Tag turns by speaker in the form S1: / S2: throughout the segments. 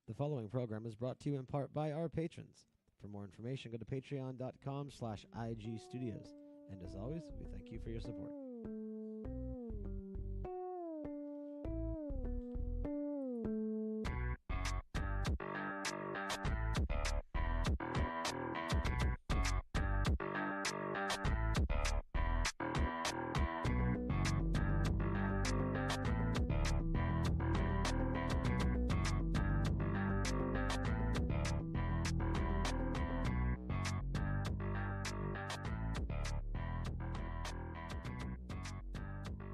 S1: The following program is brought to you in part by our patrons. For more information, go to patreon.com/IG Studios. And as always, we thank you for your support.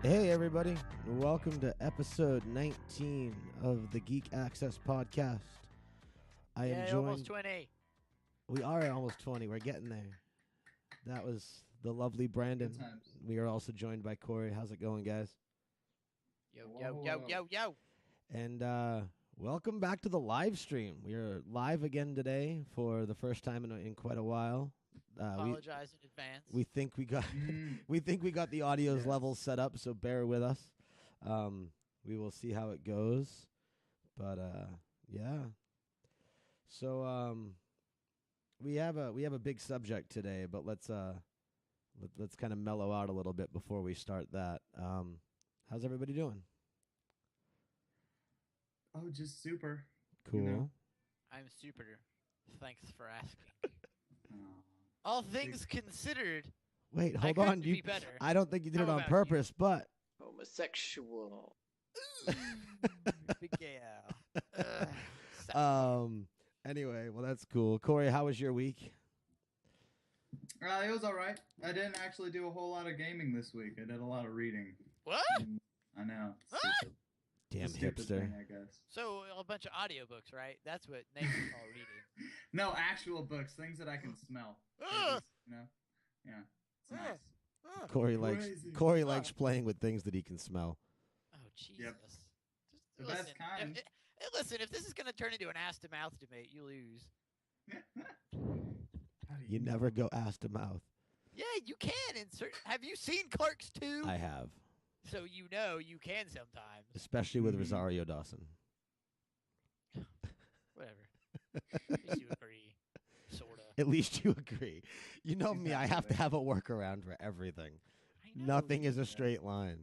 S1: Hey everybody, welcome to episode 19 of the Geek Access podcast. I am joined...
S2: almost 20.
S1: We are almost 20, we're getting there. That was the lovely Brandon. We are also joined by Corey. How's it going, guys?
S2: Yo.
S1: And welcome back to the live stream. We are live again today for the first time in quite a while.
S2: Apologize in advance.
S1: We think we got the audio's levels set up, so bear with us. We will see how it goes, but yeah. So we have a big subject today, but let's kind of mellow out a little bit before we start that. How's everybody doing?
S3: Oh, just super.
S1: Cool.
S3: You know?
S2: I'm super. Thanks for asking. All things considered.
S1: Wait, hold
S2: I
S1: on.
S2: couldn't be better.
S1: I don't think you did
S2: How
S1: it on
S2: about
S1: purpose, but
S4: homosexual.
S2: Big gal.
S1: Anyway, well that's cool. Corey, how was your week?
S3: It was all right. I didn't actually do a whole lot of gaming this week. I did a lot of reading.
S2: What?
S3: I know.
S2: What?
S1: Damn
S3: Stupid
S1: hipster.
S3: thing, I guess.
S2: So a bunch of audiobooks, right? That's what Nathan's call reading.
S3: No, actual books, things that I can smell.
S2: Ugh.
S3: You know? Yeah. It's nice.
S1: Corey
S3: Crazy.
S1: likes playing with things that he can smell.
S2: Oh, Jesus.
S3: Yep.
S2: Just,
S3: The best kind.
S2: Listen, if this is going to turn into an ass-to-mouth debate, you lose.
S1: You never go ass to mouth.
S2: Yeah, you can. Have you seen Clerks 2?
S1: I have.
S2: So you know you can sometimes.
S1: Especially with Rosario Dawson.
S2: Whatever. At least you agree. Sorta.
S1: At least you agree. You know
S3: She's
S1: me,
S3: not
S1: I have to
S3: there.
S1: have a workaround for everything.
S2: I know.
S1: Nothing is a straight line.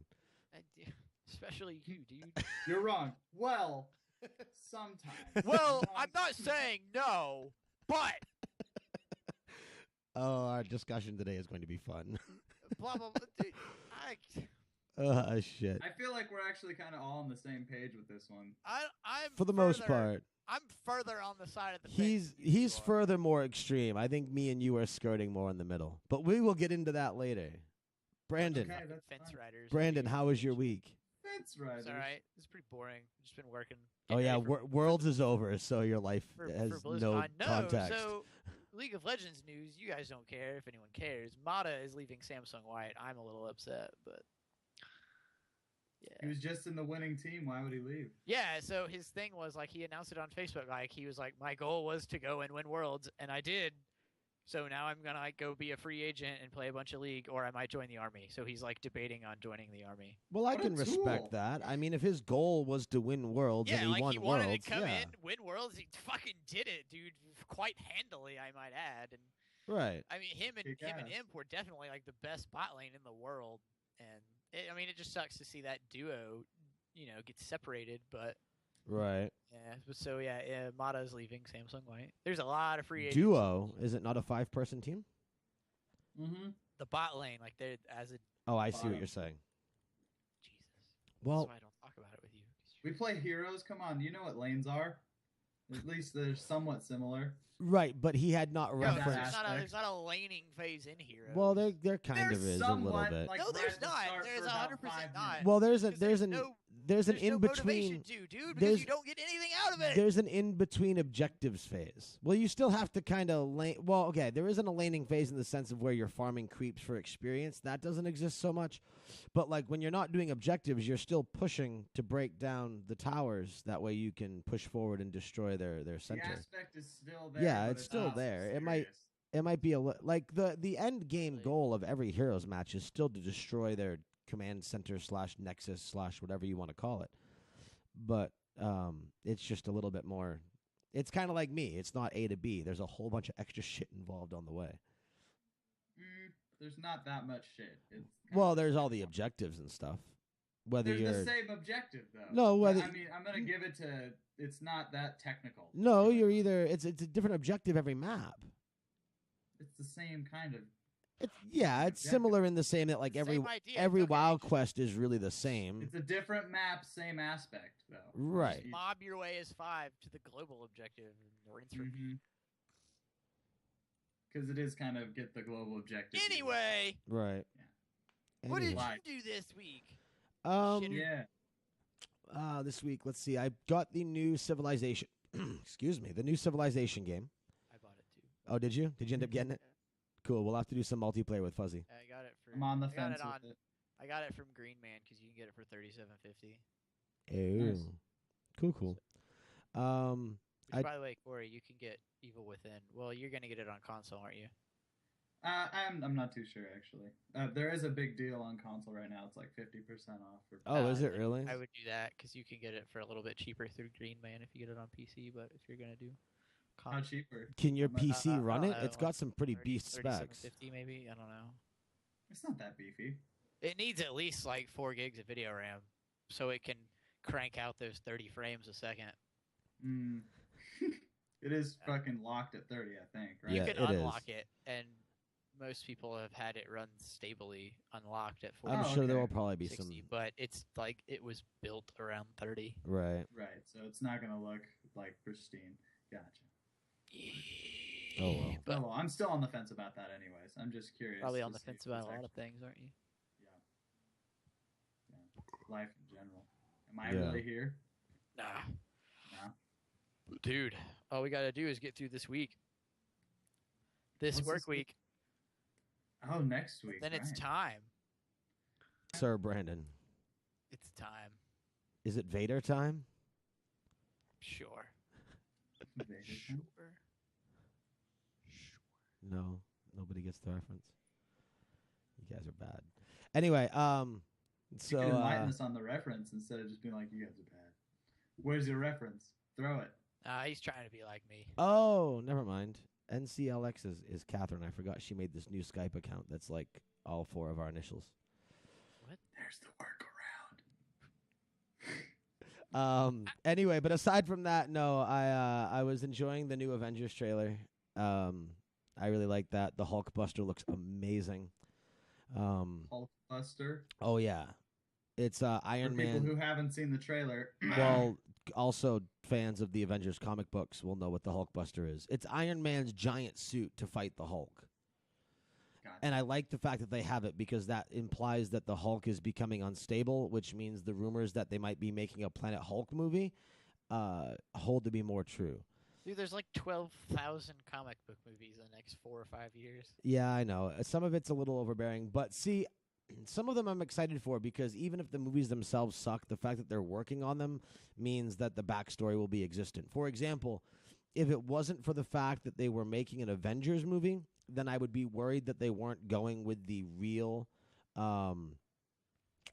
S2: Especially you, dude.
S3: You're wrong. Well, sometimes.
S2: Well, I'm not saying no, but
S1: Oh, our discussion today is going to be fun.
S2: blah blah blah. Dude,
S1: Shit.
S3: I feel like we're actually kind of all on the same page with this one.
S2: I'm
S1: For the most part.
S2: I'm further on the side of the
S1: He's
S2: fence than you are.
S1: further more extreme. I think me and you are skirting more in the middle. But we will get into that later. Brandon.
S3: Okay, that's
S2: Fence
S3: fine.
S2: riders.
S1: Brandon, how was your week?
S3: That's right.
S2: It's all right. It's pretty boring. Just been working.
S1: Oh
S2: Getting
S1: yeah,
S2: ready for-
S1: Worlds is over, so your life
S2: for
S1: has no
S2: BlizzCon. No,
S1: context.
S2: so League of Legends news. You guys don't care if anyone cares. Mata is leaving Samsung White. I'm a little upset, but yeah.
S3: He was just in the winning team. Why would he leave?
S2: Yeah, so his thing was like he announced it on Facebook. Like he was like, my goal was to go and win Worlds, and I did. So now I'm gonna like go be a free agent and play a bunch of League, or I might join the army. So he's like debating on joining the army.
S1: Well, I
S3: What a
S1: can respect
S3: tool.
S1: that. I mean, if his goal was to win Worlds
S2: Yeah,
S1: and he
S2: like
S1: won
S2: he wanted
S1: Worlds,
S2: to come
S1: yeah.
S2: in, win Worlds. He fucking did it, dude, quite handily, I might add. And
S1: Right.
S2: I mean, him and
S3: Kick-ass.
S2: Imp were definitely like the best bot lane in the world. And it just sucks to see that duo, get separated. But
S1: Right.
S2: yeah, so yeah, Mata's leaving Samsung White. There's a lot of free agents.
S1: Duo, is it not a 5-person team?
S3: Mm-hmm.
S2: The bot lane, like they're as a
S1: Oh, I see what
S3: Bottom.
S1: you're saying.
S2: Jesus.
S1: Well,
S2: That's why I don't talk about it with you.
S3: We play heroes. Come on, do you know what lanes are? At least they're somewhat similar.
S1: right, but he had not
S2: No,
S3: reference-
S1: referenced.
S2: there's not a laning phase in Heroes.
S1: Well, there kind of
S3: There's
S1: is a little
S3: somewhat,
S1: bit.
S3: like,
S2: No, there's
S3: right at the
S2: not.
S3: start
S2: There's
S3: for about
S2: 100%
S3: 5
S2: not.
S3: minutes.
S1: Well, there's
S2: Because
S1: an
S2: no
S1: in between.
S2: motivation to, dude, because
S1: there's-
S2: you don't get anything out of it.
S1: There's an in between objectives phase. Well, you still have to kind of lane. Well, okay, there isn't a laning phase in the sense of where you're farming creeps for experience. That doesn't exist so much. But like when you're not doing objectives, you're still pushing to break down the towers. That way you can push forward and destroy their
S3: The
S1: center.
S3: aspect is still there.
S1: Yeah,
S3: but
S1: it's still
S3: not
S1: there. It
S3: serious.
S1: It might be like the end game goal of every Heroes match is still to destroy their command center / nexus / whatever you want to call it. But it's just a little bit more It's kind of like me. It's not A to B. There's a whole bunch of extra shit involved on the way.
S3: There's not that much shit.
S1: Well, there's all the objectives and stuff. Whether
S3: There's
S1: you're
S3: the same objective though.
S1: No, whether
S3: I mean, I'm gonna give it to. It's not that technical.
S1: no, you're either it's a different objective every map.
S3: It's the same kind of.
S1: It's similar in the same that like every
S2: Same idea,
S1: every
S2: okay.
S1: WoW quest is really the same.
S3: It's a different map, same aspect though.
S1: Right.
S2: Mob your way as 5 to the global objective and rinse repeat.
S3: Because it is kind of get the global objective.
S2: Anyway,
S1: Right.
S2: what did
S1: Anyway.
S2: you do this week?
S3: Yeah.
S1: This week, let's see. I got the new Civilization. Excuse me, the new Civilization game.
S2: I bought it too.
S1: Oh, did you? Did you end up getting it? Cool. We'll have to do some multiplayer with Fuzzy.
S2: I got it for.
S3: I'm on the
S2: I got
S3: fence
S2: it on.
S3: with it.
S2: I got it from Green Man because you can get it for $37.50.
S1: Oh,
S3: Nice.
S1: cool.
S2: Which, by the way, Corey, you can get Evil Within. Well, you're gonna get it on console, aren't you?
S3: I'm not too sure actually. There is a big deal on console right now. It's like 50% off.
S1: Oh, is it really?
S2: I would do that because you can get it for a little bit cheaper through Green Man if you get it on PC. But if you're gonna do,
S3: How cheaper?
S1: Can your PC run
S2: I
S1: it?
S2: don't
S1: It's
S2: know,
S1: got some pretty beast specs.
S2: $37.50 maybe. I don't know.
S3: It's not that beefy.
S2: It needs at least like 4 gigs of video RAM, so it can crank out those 30 frames a second.
S3: It is fucking locked at 30, I think, right?
S1: Yeah,
S2: You can
S1: it
S2: unlock
S1: is.
S2: it, and most people have had it run stably unlocked at 40.
S1: I'm
S3: Oh,
S1: sure there
S3: okay.
S1: will probably be
S2: 60,
S1: some.
S2: but it's like it was built around 30.
S1: Right.
S3: Right, so it's not gonna look like pristine. Gotcha.
S1: Oh, well.
S2: But
S3: Oh, well, I'm still on the fence about that anyways. I'm just curious.
S2: probably
S3: to
S2: on the
S3: see
S2: fence
S3: if
S2: about
S3: it's
S2: a lot of
S3: actually-
S2: things, aren't you?
S3: Yeah. Life in general. Am I
S1: Yeah.
S3: really here?
S2: Nah.
S3: No.
S2: Dude, all we gotta do is get through this week. This
S3: What's
S2: work
S3: this week?
S2: week,
S3: Oh, next week.
S2: then it's
S3: right.
S2: time.
S1: Sir Brandon,
S2: It's time.
S1: is it Vader time?
S2: Sure.
S3: Vader
S2: Sure.
S3: time?
S1: No, nobody gets the reference. You guys are bad. Anyway, so
S3: You can enlighten us on the reference instead of just being like, you guys are bad. Where's your reference? Throw it.
S2: He's trying to be like me.
S1: oh, never mind. NCLX is Catherine. I forgot she made this new Skype account that's like all 4 of our initials.
S3: There's the workaround.
S1: Anyway, but aside from that, no, I was enjoying the new Avengers trailer. I really like that. The Hulkbuster looks amazing.
S3: Hulkbuster.
S1: Oh yeah, it's Iron
S3: For people
S1: Man.
S3: who haven't seen the trailer.
S1: Well, also fans of the Avengers comic books will know what the Hulkbuster is. It's Iron Man's giant suit to fight the Hulk.
S3: Gotcha.
S1: And I like the fact that they have it because that implies that the Hulk is becoming unstable, which means the rumors that they might be making a Planet Hulk movie hold to be more true.
S2: Dude, there's like 12,000 comic book movies in the next 4 or 5 years.
S1: Yeah, I know. Some of it's a little overbearing, but see, some of them I'm excited for because even if the movies themselves suck, the fact that they're working on them means that the backstory will be existent. For example, if it wasn't for the fact that they were making an Avengers movie, then I would be worried that they weren't going with the real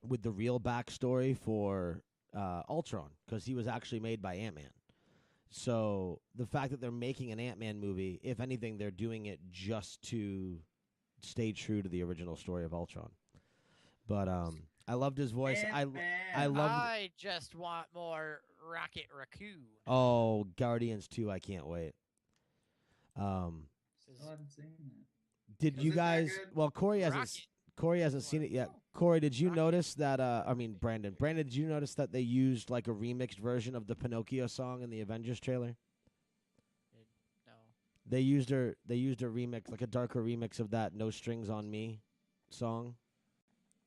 S1: backstory for Ultron, because he was actually made by Ant-Man. So the fact that they're making an Ant-Man movie, if anything, they're doing it just to stay true to the original story of Ultron. But I loved his voice. I loved.
S2: I just want more Rocket Raccoon.
S1: Oh, Guardians 2, I can't wait.
S3: Still haven't seen that.
S1: Did
S3: Is
S1: you
S3: it that
S1: guys?
S3: good?
S1: Well, Corey hasn't.
S2: Rocket.
S1: Corey hasn't seen it yet. Corey, did you notice that? I mean, Brandon, did you notice that they used like a remixed version of the Pinocchio song in the Avengers trailer?
S2: No.
S1: They used a remix, like a darker remix of that "No Strings on Me" song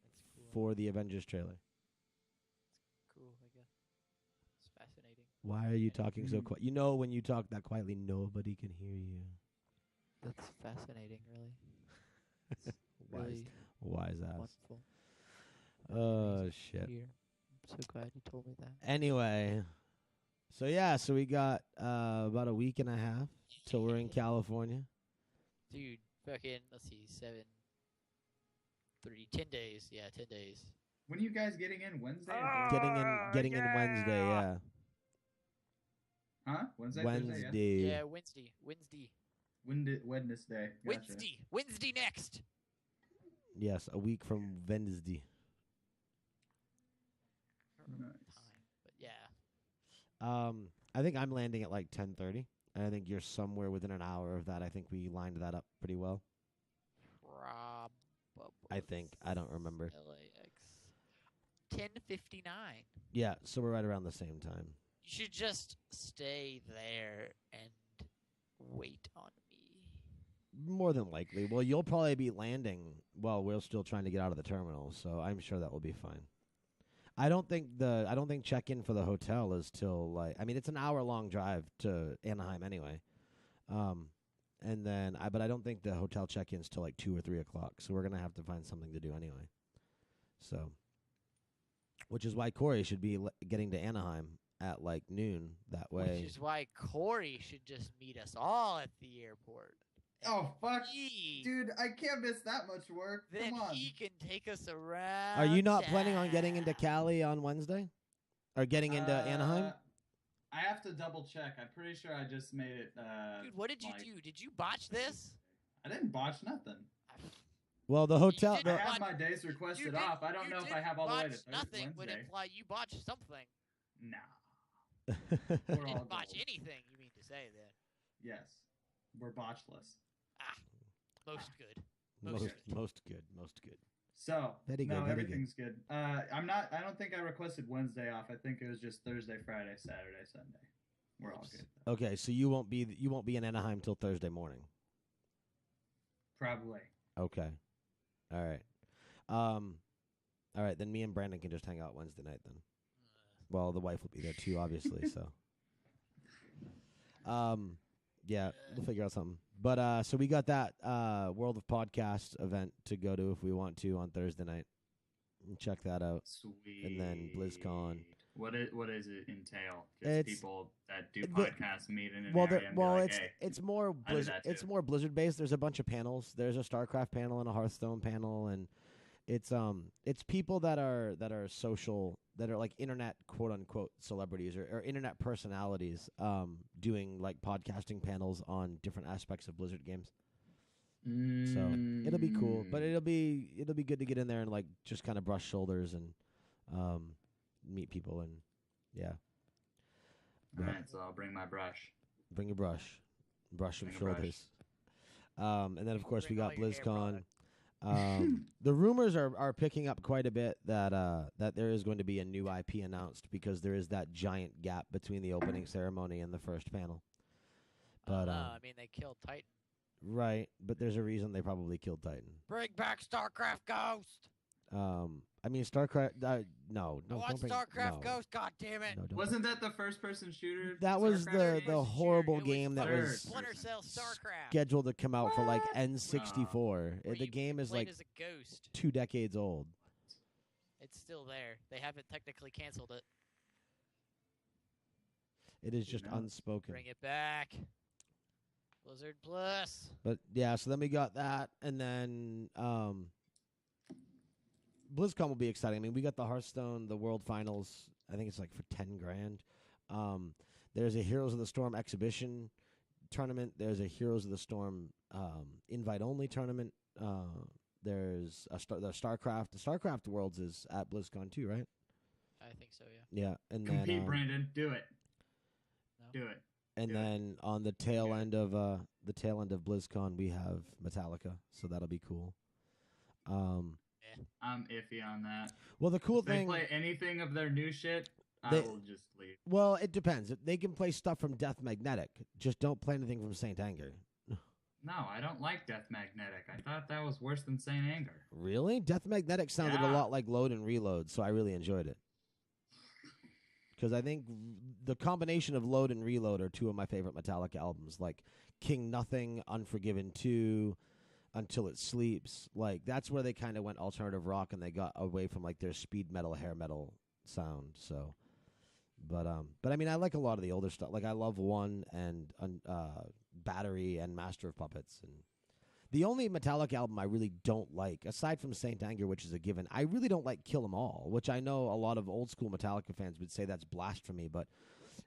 S2: That's cool.
S1: for the Avengers trailer.
S2: Cool, I guess. It's fascinating.
S1: Why are you talking so
S3: Mm.
S1: quiet? You know, when you talk that quietly, nobody can hear you.
S2: That's fascinating, really.
S1: Why is,
S2: Really
S1: why is that?
S2: wonderful.
S1: Oh
S2: Amazing
S1: shit.
S2: to hear. I'm so glad you told me that.
S1: Anyway, so we got about a week and a half till we're in California.
S2: Dude, fucking, let's see, 10 days. Yeah, 10 days.
S3: When are you guys getting in? Wednesday?
S2: Ah!
S3: and Thursday?
S1: Getting in Wednesday, yeah.
S3: Huh? Wednesday, Thursday, yeah.
S1: Wednesday.
S2: Yeah, Wednesday.
S3: Wednesday. Gotcha.
S2: Wednesday next.
S1: Yes, a week from Wednesday.
S2: I don't remember
S3: Nice.
S2: the time, but yeah.
S1: I think I'm landing at like 10:30. And I think you're somewhere within an hour of that. I think we lined that up pretty well.
S2: Probably.
S1: I think. I don't remember.
S2: LAX. 10:59.
S1: Yeah, so we're right around the same time.
S2: You should just stay there and wait on me.
S1: More than likely. Well, you'll probably be landing while we're still trying to get out of the terminal, so I'm sure that will be fine. I don't think check-in for the hotel is till it's an hour-long drive to Anaheim anyway. And then but I don't think the hotel check-in's till like 2 or 3 o'clock, so we're going to have to find something to do anyway. So, which is why Corey should be getting to Anaheim at like noon that way.
S2: Which is why Corey should just meet us all at the airport.
S3: Oh, fuck.
S2: He,
S3: Dude, I can't miss that much work.
S2: then
S3: Come on.
S2: he can take us around.
S1: Are you not planning on getting into Cali on Wednesday? Or getting into Anaheim?
S3: I have to double check. I'm pretty sure I just made it.
S2: Dude, what did you do? Did you botch this?
S3: I didn't botch nothing.
S1: Well, the hotel.
S2: didn't
S3: I
S2: botch-
S3: have my days requested off. I don't
S2: you
S3: know if I
S2: didn't
S3: have all the way to
S2: botch nothing would
S3: Wednesday.
S2: imply you botched something.
S3: Nah.
S2: You
S3: We're all
S2: didn't botch
S3: gold.
S2: anything, you mean to say then.
S3: Yes. We're botchless.
S2: Most good.
S1: Most good.
S3: So,
S1: Very good,
S3: no,
S1: very good.
S3: everything's good. I don't think I requested Wednesday off. I think it was just Thursday, Friday, Saturday, Sunday. We're all good.
S1: Okay, so you won't be in Anaheim till Thursday morning.
S3: Probably.
S1: Okay. All right. All right, then me and Brandon can just hang out Wednesday night then. Well, the wife will be there too, obviously, so. Yeah, we'll figure out something. But so we got that World of Podcast event to go to if we want to on Thursday night. Check that out.
S3: Sweet.
S1: And then BlizzCon.
S3: What does it entail? Just
S1: It's-
S3: people that do
S1: the-
S3: podcasts meet in an area and be like, hey,
S1: it's more
S3: I did
S1: Blizzard.
S3: that
S1: It's
S3: too.
S1: more Blizzard based. There's a bunch of panels. There's a StarCraft panel and a Hearthstone panel, and it's people that are social, that are like internet quote unquote celebrities or internet personalities doing like podcasting panels on different aspects of Blizzard games. So it'll be cool, but it'll be good to get in there and like just kind of brush shoulders and meet people and yeah.
S3: All right, so I'll bring my brush.
S1: Bring your brush some
S3: Bring a brush.
S1: shoulders. And then of course we
S2: Bring
S1: got
S2: all your hair
S1: BlizzCon.
S2: product.
S1: The rumors are picking up quite a bit that there is going to be a new IP announced because there is that giant gap between the opening ceremony and the first panel. But
S2: I mean, they killed Titan.
S1: right, but there's a reason they probably killed Titan.
S2: Bring back StarCraft Ghost.
S1: I mean StarCraft. No,
S2: I
S1: no,
S2: want
S1: don't bring,
S2: StarCraft
S1: no,
S2: Ghost. God damn it!
S1: No, don't
S3: Wasn't that the first-person shooter?
S1: That was
S3: StarCraft?
S1: the horrible game that
S3: third.
S1: was
S2: Splinter Cell StarCraft.
S1: scheduled to come out for like N64.
S2: where
S1: The
S2: you
S1: game is
S2: played
S1: like
S2: as a ghost.
S1: 2 decades old.
S2: It's still there. They haven't technically canceled it.
S1: It is just
S3: No.
S1: unspoken.
S2: Bring it back. Blizzard Plus.
S1: But yeah, so then we got that, and then BlizzCon will be exciting. I mean, we got the Hearthstone, the World Finals. I think it's like for $10,000. There's a Heroes of the Storm exhibition tournament. There's a Heroes of the Storm invite-only tournament. There's the StarCraft. The StarCraft Worlds is at BlizzCon too, right?
S2: I think so, yeah.
S1: Yeah, and
S3: Compete,
S1: then
S3: Brandon. Do it.
S2: No?
S3: Do it.
S1: and
S3: do it.
S1: then on the tail end of BlizzCon, we have Metallica, so that'll be cool.
S3: I'm iffy on that.
S1: Well, the cool
S3: If they
S1: thing.
S3: play anything of their new shit, I
S1: They-
S3: will just leave.
S1: Well, it depends. They can play stuff from Death Magnetic. Just don't play anything from Saint Anger.
S3: No, I don't like Death Magnetic. I thought that was worse than Saint Anger.
S1: Really? Death Magnetic sounded a
S3: Yeah.
S1: lot like Load and Reload, so I really enjoyed it. Because I think the combination of Load and Reload are two of my favorite Metallica albums, like King Nothing, Unforgiven 2, Until It Sleeps. Like that's where they kind of went alternative rock and they got away from like their speed metal, hair metal sound. So, but I mean, I like a lot of the older stuff. Like I love One and Battery and Master of Puppets. And the only Metallica album I really don't like, aside from Saint Anger, which is a given, I really don't like Kill 'Em All, which I know a lot of old school Metallica fans would say that's blasphemy, but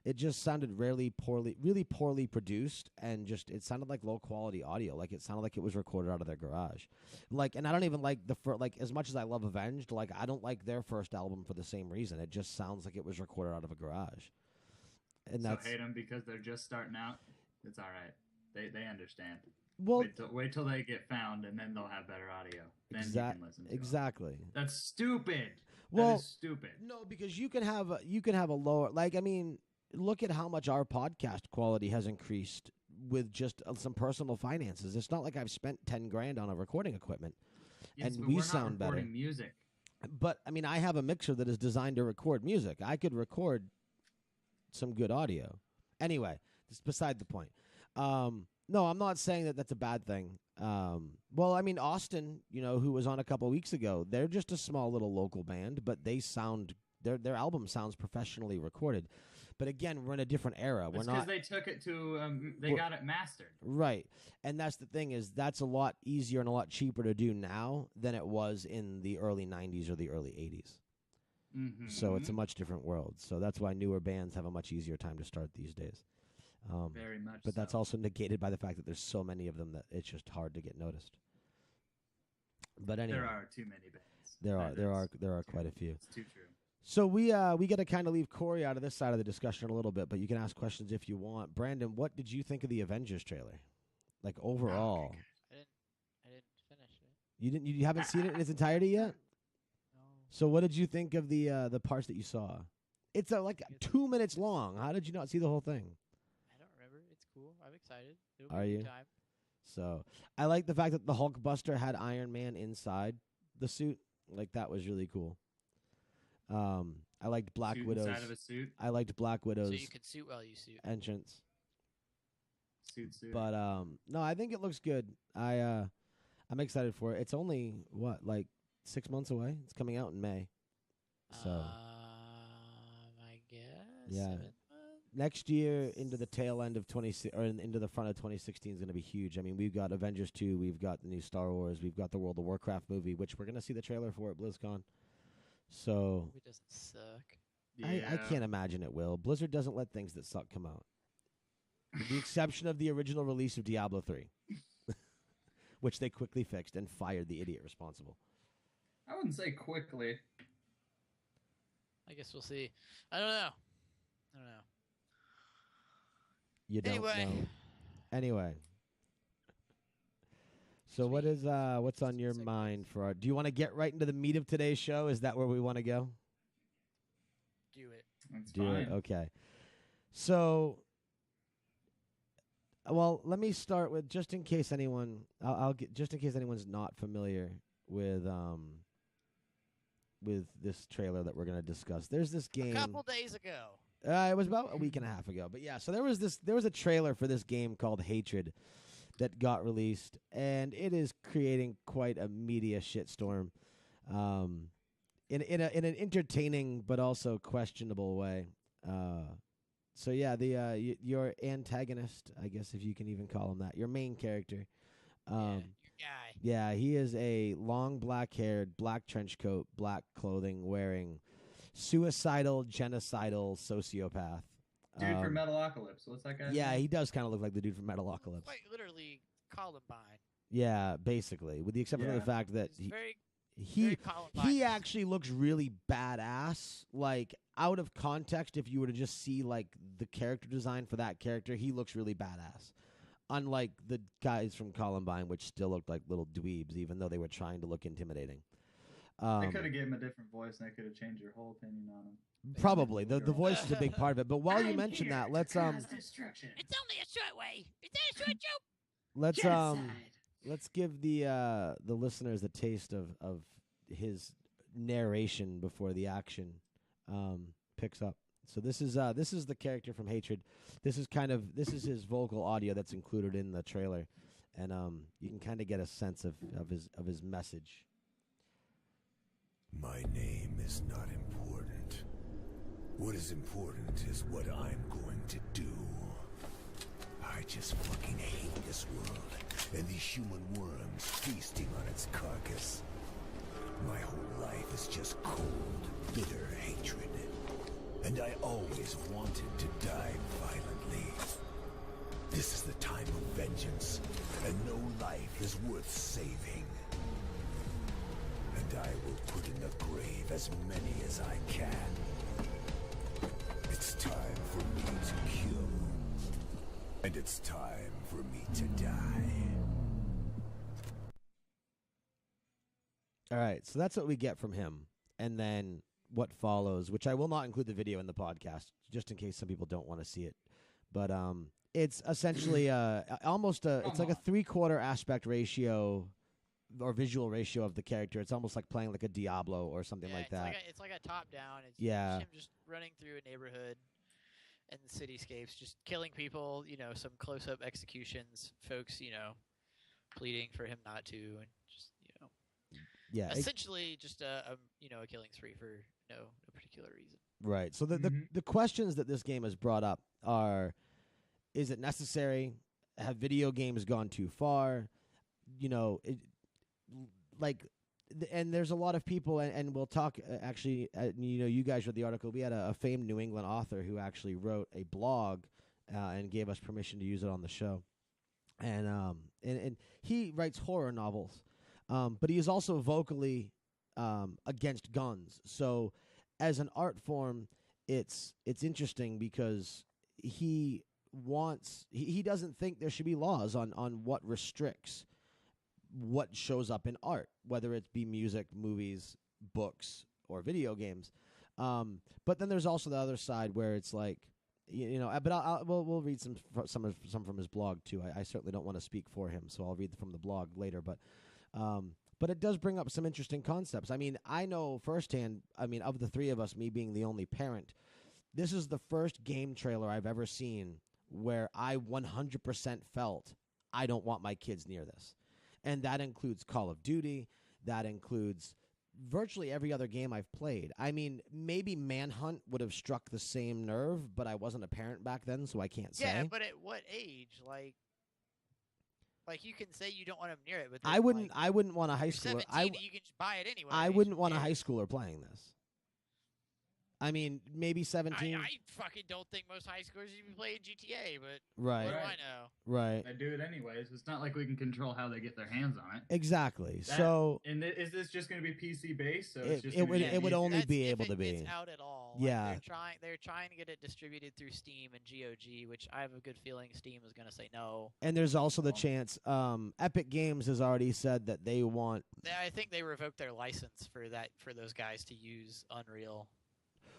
S1: It just sounded really poorly produced, and just it sounded like low quality audio. Like it sounded like it was recorded out of their garage. Like, and I don't even like like as much as I love Avenged, like I don't like their first album for the same reason. It just sounds like it was recorded out of a garage. And
S3: So
S1: that's
S3: hate them because they're just starting out. It's all right. They understand.
S1: well,
S3: Wait till they get found, and then they'll have better audio. Then you can listen to them.
S1: exactly.
S3: That's stupid.
S1: Well,
S3: that is stupid.
S1: No, because you can have a lower, like, I mean, look at how much our podcast quality has increased with just some personal finances. It's not like I've spent 10 grand on a recording equipment,
S3: Yes,
S1: and
S3: but
S1: we
S3: we're not
S1: sound better.
S3: recording music.
S1: But I mean, I have a mixer that is designed to record music. I could record some good audio. Anyway, it's beside the point. No, I'm not saying that that's a bad thing. Well, I mean, Austin, who was on a couple weeks ago, they're just a small little local band, but they sound their album sounds professionally recorded. But again, we're in a different era.
S3: It's because they took it to they got it mastered.
S1: Right. And that's the thing, is that's a lot easier and a lot cheaper to do now than it was in the early 90s or the early 80s.
S3: Mm-hmm.
S1: So it's a much different world. So that's why newer bands have a much easier time to start these days.
S3: Very much.
S1: But that's
S3: so.
S1: also negated by the fact that there's so many of them that it's just hard to get noticed. But anyway,
S3: There are too many bands.
S1: There are quite a few.
S3: It's too true.
S1: So we got to kind of leave Corey out of this side of the discussion a little bit, but you can ask questions if you want. Brandon, what did you think of the Avengers trailer? Like overall,
S2: I didn't finish it.
S1: you haven't seen it in its entirety yet?
S2: No.
S1: So what did you think of the parts that you saw? It's like 2 minutes long. How did you not see the whole thing?
S2: I don't remember. It's cool. I'm excited. It'll be
S1: Are
S2: a
S1: you?
S2: good time.
S1: So I like the fact that the Hulkbuster had Iron Man inside the suit. Like that was really cool. I liked Black
S3: Suit
S1: Widow's.
S3: inside of a suit.
S1: I liked Black Widow's
S2: So you can suit while you suit.
S1: entrance.
S3: Suit.
S1: But no, I think it looks good. I'm excited for it. It's only like 6 months away. It's coming out in May. So
S2: I guess.
S1: Yeah.
S2: 7 months?
S1: next year into the tail end of into the front of 2016 is going to be huge. I mean, we've got Avengers 2, we've got the new Star Wars, we've got the World of Warcraft movie, which we're going to see the trailer for at BlizzCon. So
S2: It doesn't suck.
S1: I can't imagine it will. Blizzard doesn't let things that suck come out. With the exception of the original release of Diablo 3, which they quickly fixed and fired the idiot responsible.
S3: I wouldn't say quickly.
S2: I guess we'll see. I don't know.
S1: You don't
S2: Anyway.
S1: know. Anyway. So what is what's on your mind for our? Do you want to get right into the meat of today's show? Is that where we want to go?
S2: Do it.
S3: That's
S1: Do
S3: fine.
S1: it. Okay. So, well, let me start with just in case anyone, I'll get just in case anyone's not familiar with this trailer that we're going to discuss. There's this game.
S2: A couple days ago.
S1: It was about a week and a half ago. But yeah, so there was a trailer for this game called Hatred that got released, and it is creating quite a media shitstorm, in an entertaining but also questionable way. So yeah, your antagonist, I guess if you can even call him that, your main character.
S2: Your guy.
S1: Yeah, he is a long black-haired, black trench coat, black clothing wearing, suicidal, genocidal sociopath.
S3: Dude from Metalocalypse. What's that guy?
S1: Yeah, he does kind of look like the dude from Metalocalypse.
S2: Quite literally Columbine.
S1: Yeah, basically, with the exception of the fact that
S2: It's very
S1: he
S2: Columbine.
S1: actually looks really badass. Like out of context, if you were to just see like the character design for that character, he looks really badass. Unlike the guys from Columbine, which still looked like little dweebs, even though they were trying to look intimidating.
S3: They could have gave him a different voice, and they could have changed your whole opinion on him.
S1: Probably the voice is a big part of it. But while you mention that, let's
S2: It's only a short way. Is that a short joke?
S1: let's give the listeners a taste of his narration before the action picks up. So this is the character from Hatred. This is his vocal audio that's included in the trailer, and you can kind of get a sense of his message.
S5: My name is not important. What is important is what I'm going to do. I just fucking hate this world and these human worms feasting on its carcass. My whole life is just cold, bitter hatred. And I always wanted to die violently. This is the time of vengeance, and no life is worth saving. And I will put in the grave as many as I can. It's time for me to kill. And it's time for me to die.
S1: All right, so that's what we get from him. And then what follows, which I will not include the video in the podcast, just in case some people don't want to see it. But it's essentially it's like a 3/4 aspect ratio or visual ratio of the character. It's almost like playing like a Diablo or something like that.
S2: It's like a top down. It's
S1: Yeah.
S2: him just running through a neighborhood and the cityscapes, just killing people. Some close up executions, folks. Pleading for him not to, and just
S1: Yeah,
S2: essentially just a killing spree for no particular reason.
S1: right. So the questions that this game has brought up are: is it necessary? Have video games gone too far? And there's a lot of people, and we'll talk. Actually, you guys read the article. We had a famed New England author who actually wrote a blog and gave us permission to use it on the show. And he writes horror novels, but he is also vocally against guns. So, as an art form, it's interesting because he doesn't think there should be laws on what restricts what shows up in art, whether it be music, movies, books, or video games. But then there's also the other side where it's like, but we'll read some from his blog too. I certainly don't want to speak for him, so I'll read from the blog later. But it does bring up some interesting concepts. I mean, I know firsthand. I mean, of the three of us, me being the only parent, this is the first game trailer I've ever seen where I 100% felt I don't want my kids near this. And that includes Call of Duty. That includes virtually every other game I've played. I mean, maybe Manhunt would have struck the same nerve, but I wasn't a parent back then, so I can't say.
S2: Yeah, but at what age? Like you can say you don't want them near it, but then,
S1: I wouldn't want a high schooler.
S2: 17, you can just buy it anyway.
S1: I wouldn't want a high schooler playing this. I mean, maybe 17.
S2: I fucking don't think most high schoolers even play GTA, but
S1: right.
S2: what do I know?
S1: Right.
S3: They do it anyways. It's not like we can control how they get their hands on it.
S1: Exactly.
S3: Is this just going to be PC based? So
S1: it would only be able to be.
S2: It's out at all.
S1: Yeah.
S2: Like they're trying to get it distributed through Steam and GOG, which I have a good feeling Steam is going to say no.
S1: And there's also the chance. Epic Games has already said that they want.
S2: I think they revoked their license for those guys to use Unreal.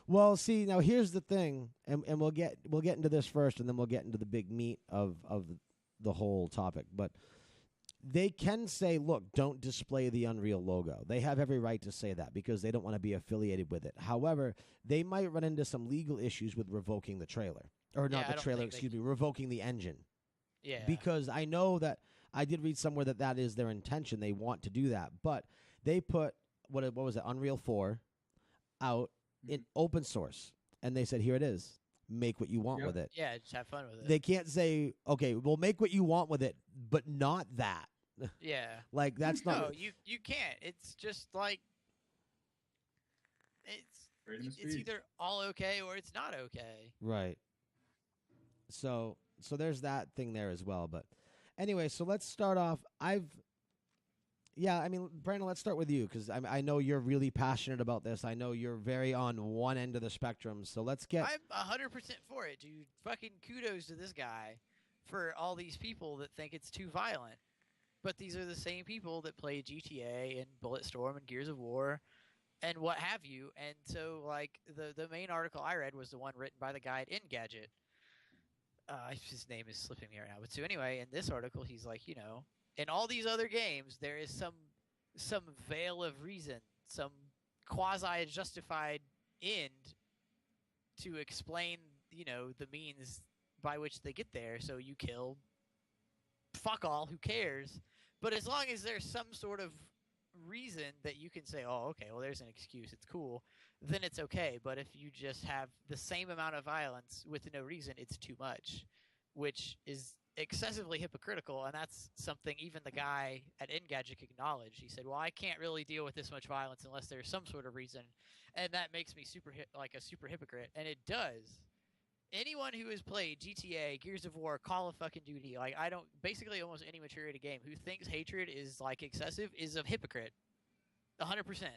S1: Well, see, now here's the thing, and we'll get into this first, and then we'll get into the big meat of the whole topic. But they can say, look, don't display the Unreal logo. They have every right to say that because they don't want to be affiliated with it. However, they might run into some legal issues with revoking the trailer. Or not the trailer, excuse me, revoking the engine.
S2: Yeah.
S1: Because I know that I did read somewhere that is their intention. They want to do that. But they put, what was it, Unreal 4 out in open source, and they said, here it is, make what you want with it.
S2: Yeah, just have fun with it.
S1: They can't say, okay, well, make what you want with it, but not that.
S2: Yeah.
S1: Like, that's not.
S2: No, you can't. It's just like it's either all okay or it's not okay.
S1: Right. So there's that thing there as well. But anyway, so let's start off. Brandon, let's start with you because I know you're really passionate about this. I know you're very on one end of the spectrum. So let's get.
S2: I'm 100% for it, dude. Fucking kudos to this guy for all these people that think it's too violent. But these are the same people that play GTA and Bulletstorm and Gears of War and what have you. And so, like, the main article I read was the one written by the guy at Engadget. His name is slipping me right now. But so anyway, in this article, he's like, in all these other games, there is some veil of reason, some quasi-justified end to explain, the means by which they get there. So you kill, fuck all, who cares? But as long as there's some sort of reason that you can say, oh, okay, well, there's an excuse, it's cool, then it's okay. But if you just have the same amount of violence with no reason, it's too much, which is excessively hypocritical, and that's something even the guy at Engadget acknowledged. He said, "Well, I can't really deal with this much violence unless there's some sort of reason," and that makes me like a super hypocrite, and it does. Anyone who has played GTA, Gears of War, Call of fucking Duty, like basically almost any mature-rated game, who thinks hatred is like excessive is a hypocrite, 100%.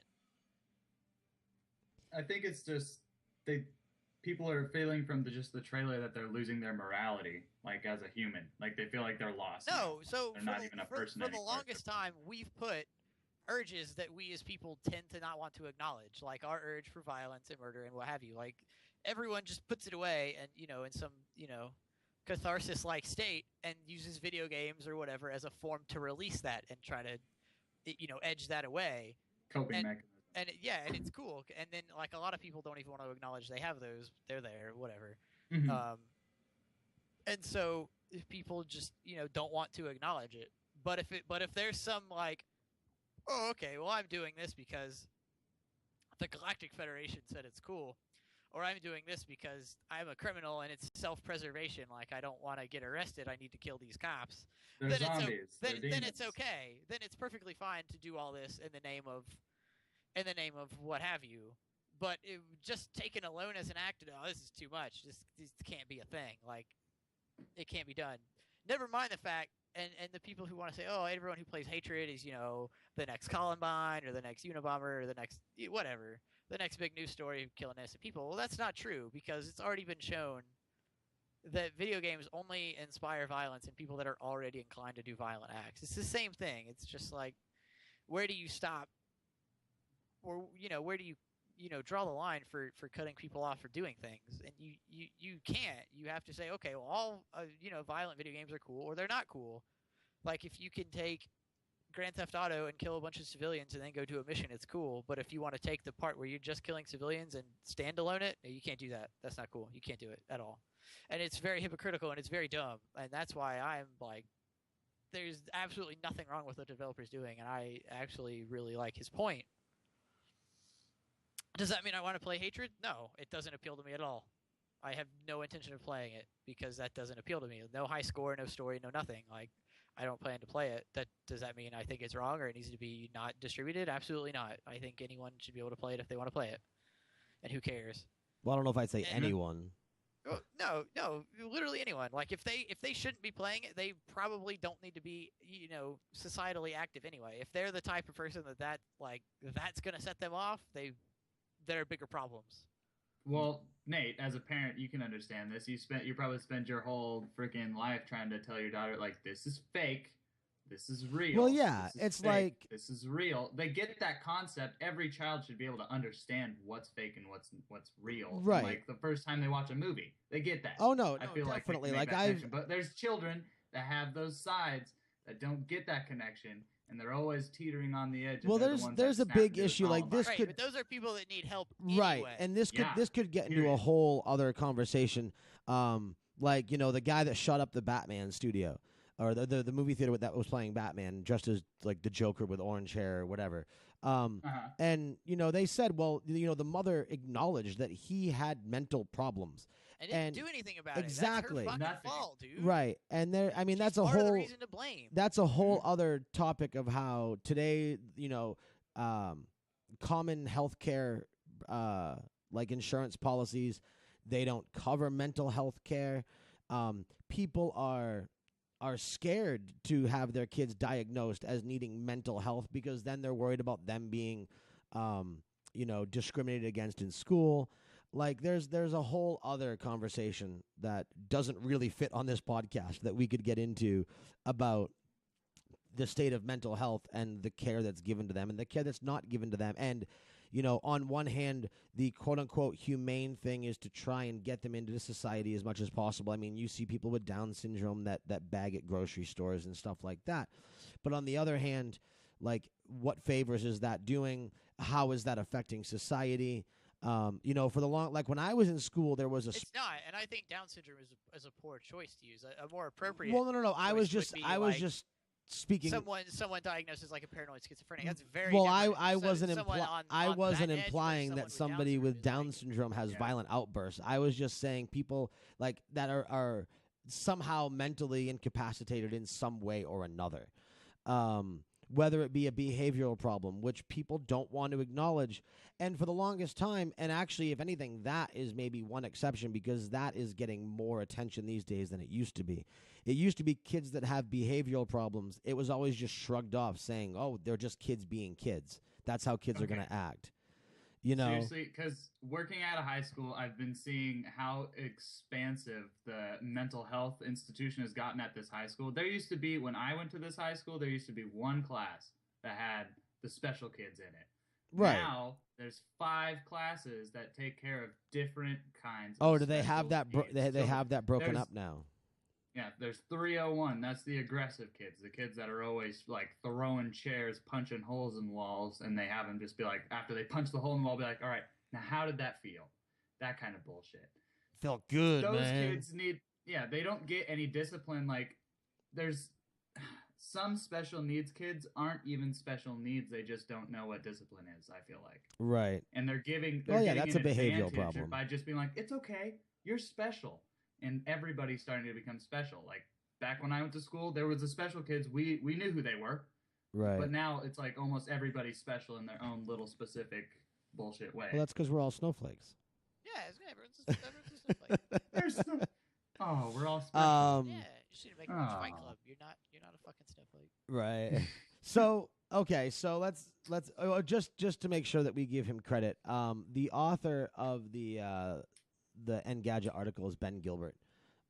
S3: I think it's just people are feeling from just the trailer that they're losing their morality, like as a human, like they feel like they're lost.
S2: No, so
S3: they're not even a person
S2: for the
S3: anymore.
S2: longest time, we've put urges that we as people tend to not want to acknowledge, like our urge for violence and murder and what have you. Like everyone just puts it away, and in some catharsis-like state, and uses video games or whatever as a form to release that and try to edge that away.
S3: Coping mechanism.
S2: And it's cool. And then like a lot of people don't even want to acknowledge they have those. They're there, whatever.
S3: Mm-hmm.
S2: And so if people just don't want to acknowledge it, but if there's some like, oh, okay, well, I'm doing this because the Galactic Federation said it's cool, or I'm doing this because I'm a criminal and it's self-preservation, like I don't want to get arrested, I need to kill these cops.
S3: They're zombies.
S2: Then it's okay. Then it's perfectly fine to do all this in the name of what have you. But just taken alone as an act, oh, this is too much. This can't be a thing. Like, it can't be done. Never mind the fact, and the people who want to say, oh, everyone who plays hatred is, the next Columbine or the next Unabomber or the next whatever, the next big news story of killing innocent people. Well, that's not true, because it's already been shown that video games only inspire violence in people that are already inclined to do violent acts. It's the same thing. It's just like, where do you stop? Or, where do you draw the line for cutting people off for doing things? And you can't. You have to say, okay, well, all violent video games are cool, or they're not cool. Like, if you can take Grand Theft Auto and kill a bunch of civilians and then go do a mission, it's cool. But if you want to take the part where you're just killing civilians and standalone it, you can't do that. That's not cool. You can't do it at all. And it's very hypocritical, and it's very dumb. And that's why I'm like, there's absolutely nothing wrong with what the developer's doing, and I actually really like his point. Does that mean I want to play Hatred? No, it doesn't appeal to me at all. I have no intention of playing it because that doesn't appeal to me. No high score, no story, no nothing. Like, I don't plan to play it. Does that mean I think it's wrong or it needs to be not distributed? Absolutely not. I think anyone should be able to play it if they want to play it. And who cares?
S1: Well, I don't know if I'd say anyone.
S2: No, literally anyone. Like, if they shouldn't be playing it, they probably don't need to be, societally active anyway. If they're the type of person that's going to set them off, there are bigger problems.
S3: Well, Nate, as a parent, you can understand this. You probably spend your whole freaking life trying to tell your daughter, like, this is fake, this is real.
S1: Well, yeah, it's
S3: fake,
S1: like,
S3: this is real. They get that concept. Every child should be able to understand what's fake and what's real.
S1: Right.
S3: Like the first time they watch a movie, they get that.
S1: Oh no,
S3: I feel
S1: definitely.
S3: Like but there's children that have those sides that don't get that connection. And they're always teetering on the edge.
S1: Well, there's a big issue like this.
S2: Right, but those are people that need help anyway.
S1: Right, and this could get into a whole other conversation. Like, the guy that shut up the Batman studio, or the movie theater that was playing Batman, dressed as like the Joker with orange hair or whatever. And they said, well, the mother acknowledged that he had mental problems.
S2: And didn't do anything about
S1: exactly.
S2: it. That's her fucking fault, dude.
S1: Right. And that's a
S2: part
S1: whole
S2: of the reason to blame.
S1: That's a whole other topic of how today, common healthcare like insurance policies, they don't cover mental health care. People are scared to have their kids diagnosed as needing mental health because then they're worried about them being discriminated against in school. Like, there's a whole other conversation that doesn't really fit on this podcast that we could get into about the state of mental health and the care that's given to them and the care that's not given to them. And, on one hand, the quote-unquote humane thing is to try and get them into society as much as possible. I mean, you see people with Down syndrome that bag at grocery stores and stuff like that. But on the other hand, like, what favors is that doing? How is that affecting society? For the long, like when I was in school, there was
S2: It's not, and I think Down syndrome is a poor choice to use. A more appropriate.
S1: Well, no. I was just speaking.
S2: Someone diagnosed as like a paranoid schizophrenic. That's very.
S1: Well,
S2: different.
S1: I wasn't
S2: that
S1: implying that somebody with Down syndrome has violent outbursts. I was just saying people like that are somehow mentally incapacitated in some way or another. Whether it be a behavioral problem, which people don't want to acknowledge. And for the longest time, and actually, if anything, that is maybe one exception because that is getting more attention these days than it used to be. It used to be kids that have behavioral problems. It was always just shrugged off saying, oh, they're just kids being kids. That's how kids are going to act. You know?
S3: Seriously, because working at a high school, I've been seeing how expansive the mental health institution has gotten at this high school. There used to be, when I went to this high school, there used to be one class that had the special kids in it.
S1: Right.
S3: Now, there's 5 classes that take care of different kinds of
S1: Oh, do they have that? They
S3: So
S1: have that broken up now.
S3: Yeah, there's 301. That's the aggressive kids, the kids that are always like throwing chairs, punching holes in walls, and they have them just be like, after they punch the hole in the wall, be like, all right, now how did that feel? That kind of bullshit.
S1: Felt good,
S3: Those
S1: man.
S3: kids they don't get any discipline. Like, there's some special needs kids aren't even special needs. They just don't know what discipline is, I feel like.
S1: Right.
S3: And they're getting
S1: that's a
S3: an
S1: behavioral
S3: advantage
S1: problem.
S3: by just being like, it's okay, you're special. And everybody's starting to become special. Like, back when I went to school, there was the special kids. We knew who they were.
S1: Right.
S3: But now it's like almost everybody's special in their own little specific bullshit way.
S1: Well, that's because we're all snowflakes.
S2: Yeah, everyone's a snowflake.
S3: There's we're all special.
S2: Yeah, you should make a Fight Club. You're not a fucking snowflake.
S1: Right. So okay, so let's just to make sure that we give him credit. The author of the Engadget article is Ben Gilbert,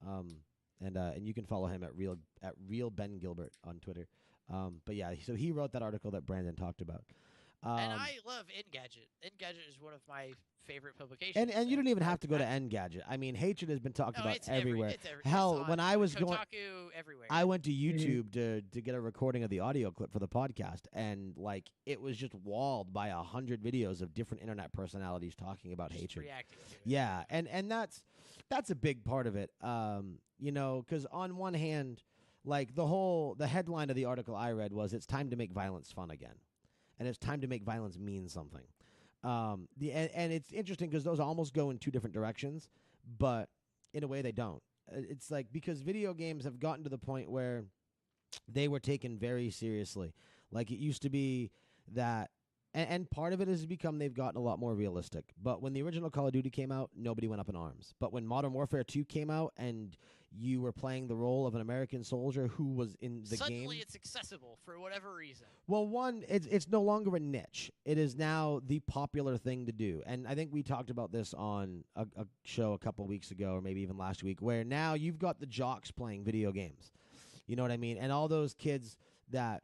S1: and you can follow him at real Ben Gilbert on Twitter. But yeah, so he wrote that article that Brandon talked about.
S2: And I love Engadget. Engadget is one of my favorite publications.
S1: And you don't even have to go to Engadget. I mean, hatred has been talked about
S2: it's
S1: everywhere.
S2: it's
S1: Hell, when I was going,
S2: Kotaku, everywhere.
S1: I went to YouTube to get a recording of the audio clip for the podcast, and like it was just walled by 100 videos of different internet personalities talking about
S2: Just
S1: hatred.
S2: reacting to it.
S1: Yeah, and that's a big part of it. You know, because on one hand, like the headline of the article I read was "It's time to make violence fun again," and it's time to make violence mean something. And it's interesting because those almost go in two different directions, but in a way they don't. It's like because video games have gotten to the point where they were taken very seriously. Like it used to be that, and part of it has become they've gotten a lot more realistic. But when the original Call of Duty came out, nobody went up in arms. But when Modern Warfare 2 came out and you were playing the role of an American soldier who was in the game.
S2: Suddenly it's accessible for whatever reason.
S1: Well, one, it's no longer a niche. It is now the popular thing to do. And I think we talked about this on a show a couple weeks ago or maybe even last week where now you've got the jocks playing video games. You know what I mean? And all those kids that,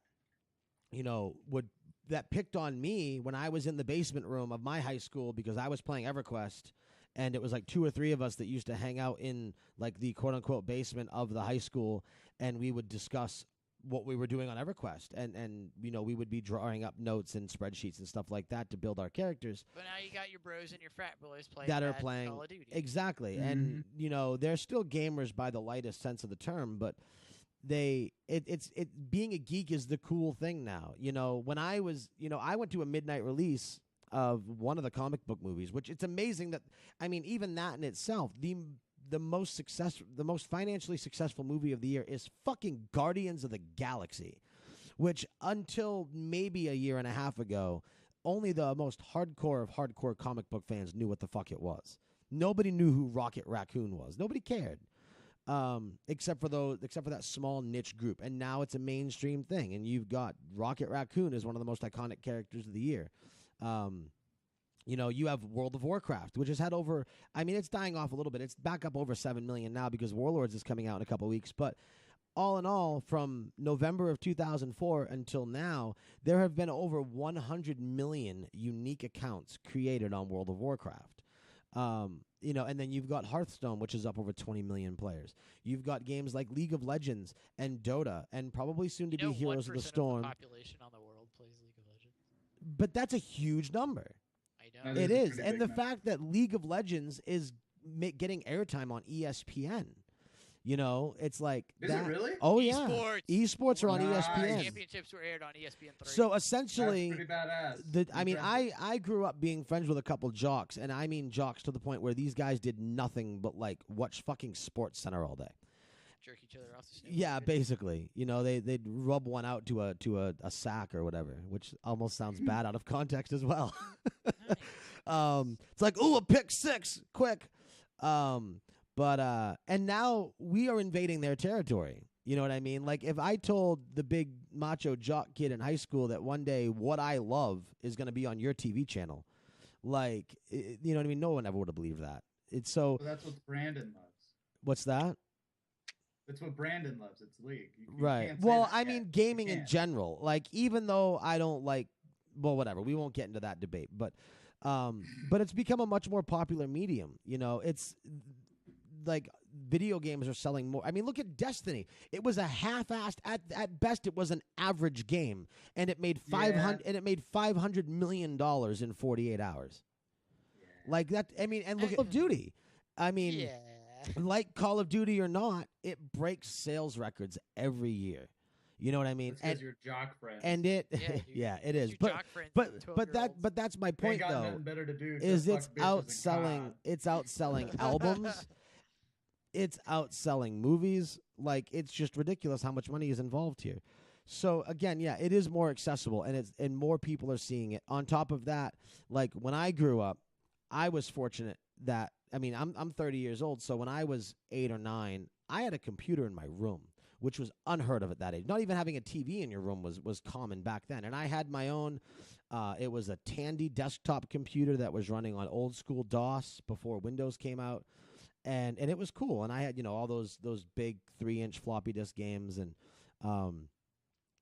S1: you know, that picked on me when I was in the basement room of my high school because I was playing EverQuest. And it was like 2 or 3 of us that used to hang out in like the quote unquote basement of the high school, and we would discuss what we were doing on EverQuest, and you know we would be drawing up notes and spreadsheets and stuff like that to build our characters.
S2: But now you got your bros and your frat boys playing
S1: that are playing
S2: Call of Duty.
S1: Exactly, and you know they're still gamers by the lightest sense of the term, but being a geek is the cool thing now. You know, when I went to a midnight release of one of the comic book movies, which it's amazing that, I mean, even that in itself, the most financially successful movie of the year is fucking Guardians of the Galaxy, which until maybe a year and a half ago, only the most hardcore of hardcore comic book fans knew what the fuck it was. Nobody knew who Rocket Raccoon was. Nobody cared. Except for that small niche group, and now it's a mainstream thing. And you've got Rocket Raccoon as one of the most iconic characters of the year. You know, you have World of Warcraft, which has had over, I mean, it's dying off a little bit. It's back up over 7 million now because Warlords is coming out in a couple of weeks. But all in all, from November of 2004 until now, there have been over 100 million unique accounts created on World of Warcraft. You know, and then you've got Hearthstone, which is up over 20 million players. You've got games like League of Legends and Dota, and probably soon to be Heroes of the Storm.
S2: Of the population on the world plays League of Legends.
S1: But that's a huge number.
S2: I know.
S1: It is. And the fact that League of Legends is getting airtime on ESPN. You know, it's like
S3: Is it really?
S1: Oh, yeah.
S2: Esports
S1: are on
S3: Nice.
S1: ESPN.
S2: Championships were aired on ESPN 3.
S1: So essentially,
S3: That's pretty badass.
S1: I mean, I grew up being friends with a couple jocks, and I mean jocks to the point where these guys did nothing but like watch fucking Sports Center all day.
S2: jerk each other off.
S1: Yeah, basically. You know, they'd rub one out to a sack or whatever, which almost sounds bad out of context as well. It's like, ooh, a pick six, quick. And now we are invading their territory. You know what I mean? Like, if I told the big macho jock kid in high school that one day What I Love is going to be on your TV channel, like, you know what I mean? No one ever would have believed that. It's so.
S3: Well, that's what Brandon loves.
S1: What's that?
S3: That's what Brandon loves. It's League. You
S1: Right.
S3: can't say
S1: Well,
S3: that
S1: I
S3: yet.
S1: mean, gaming
S3: You
S1: in
S3: can't.
S1: general. Like, even though I don't like, well, whatever. We won't get into that debate, but it's become a much more popular medium. You know, it's like video games are selling more. I mean, look at Destiny. It was a half-assed. At best, it was an average game, and it made $500 million in 48 hours.
S3: Yeah.
S1: Like that. I mean, and look at Call of Duty. I mean.
S2: Yeah.
S1: Like Call of Duty or not, it breaks sales records every year. You know what I mean?
S3: That's because you're jock friends.
S1: And it,
S2: Yeah, dude.
S1: yeah, it is.
S2: You
S1: But
S2: jock friends
S1: but
S2: with
S1: but that
S2: 12-year-olds.
S1: but that's my
S3: Ain't
S1: point
S3: got
S1: though.
S3: nothing better to do.
S1: Is
S3: just
S1: it's
S3: fuck bitches and
S1: outselling?
S3: COD.
S1: It's outselling albums. It's outselling movies. Like, it's just ridiculous how much money is involved here. So again, yeah, it is more accessible, and more people are seeing it. On top of that, like when I grew up, I was fortunate that. I mean, I'm 30 years old, so when I was 8 or 9, I had a computer in my room, which was unheard of at that age. Not even having a TV in your room was common back then. And I had my own, it was a Tandy desktop computer that was running on old school DOS before Windows came out. And it was cool. And I had, you know, all those big 3-inch floppy disk games. And,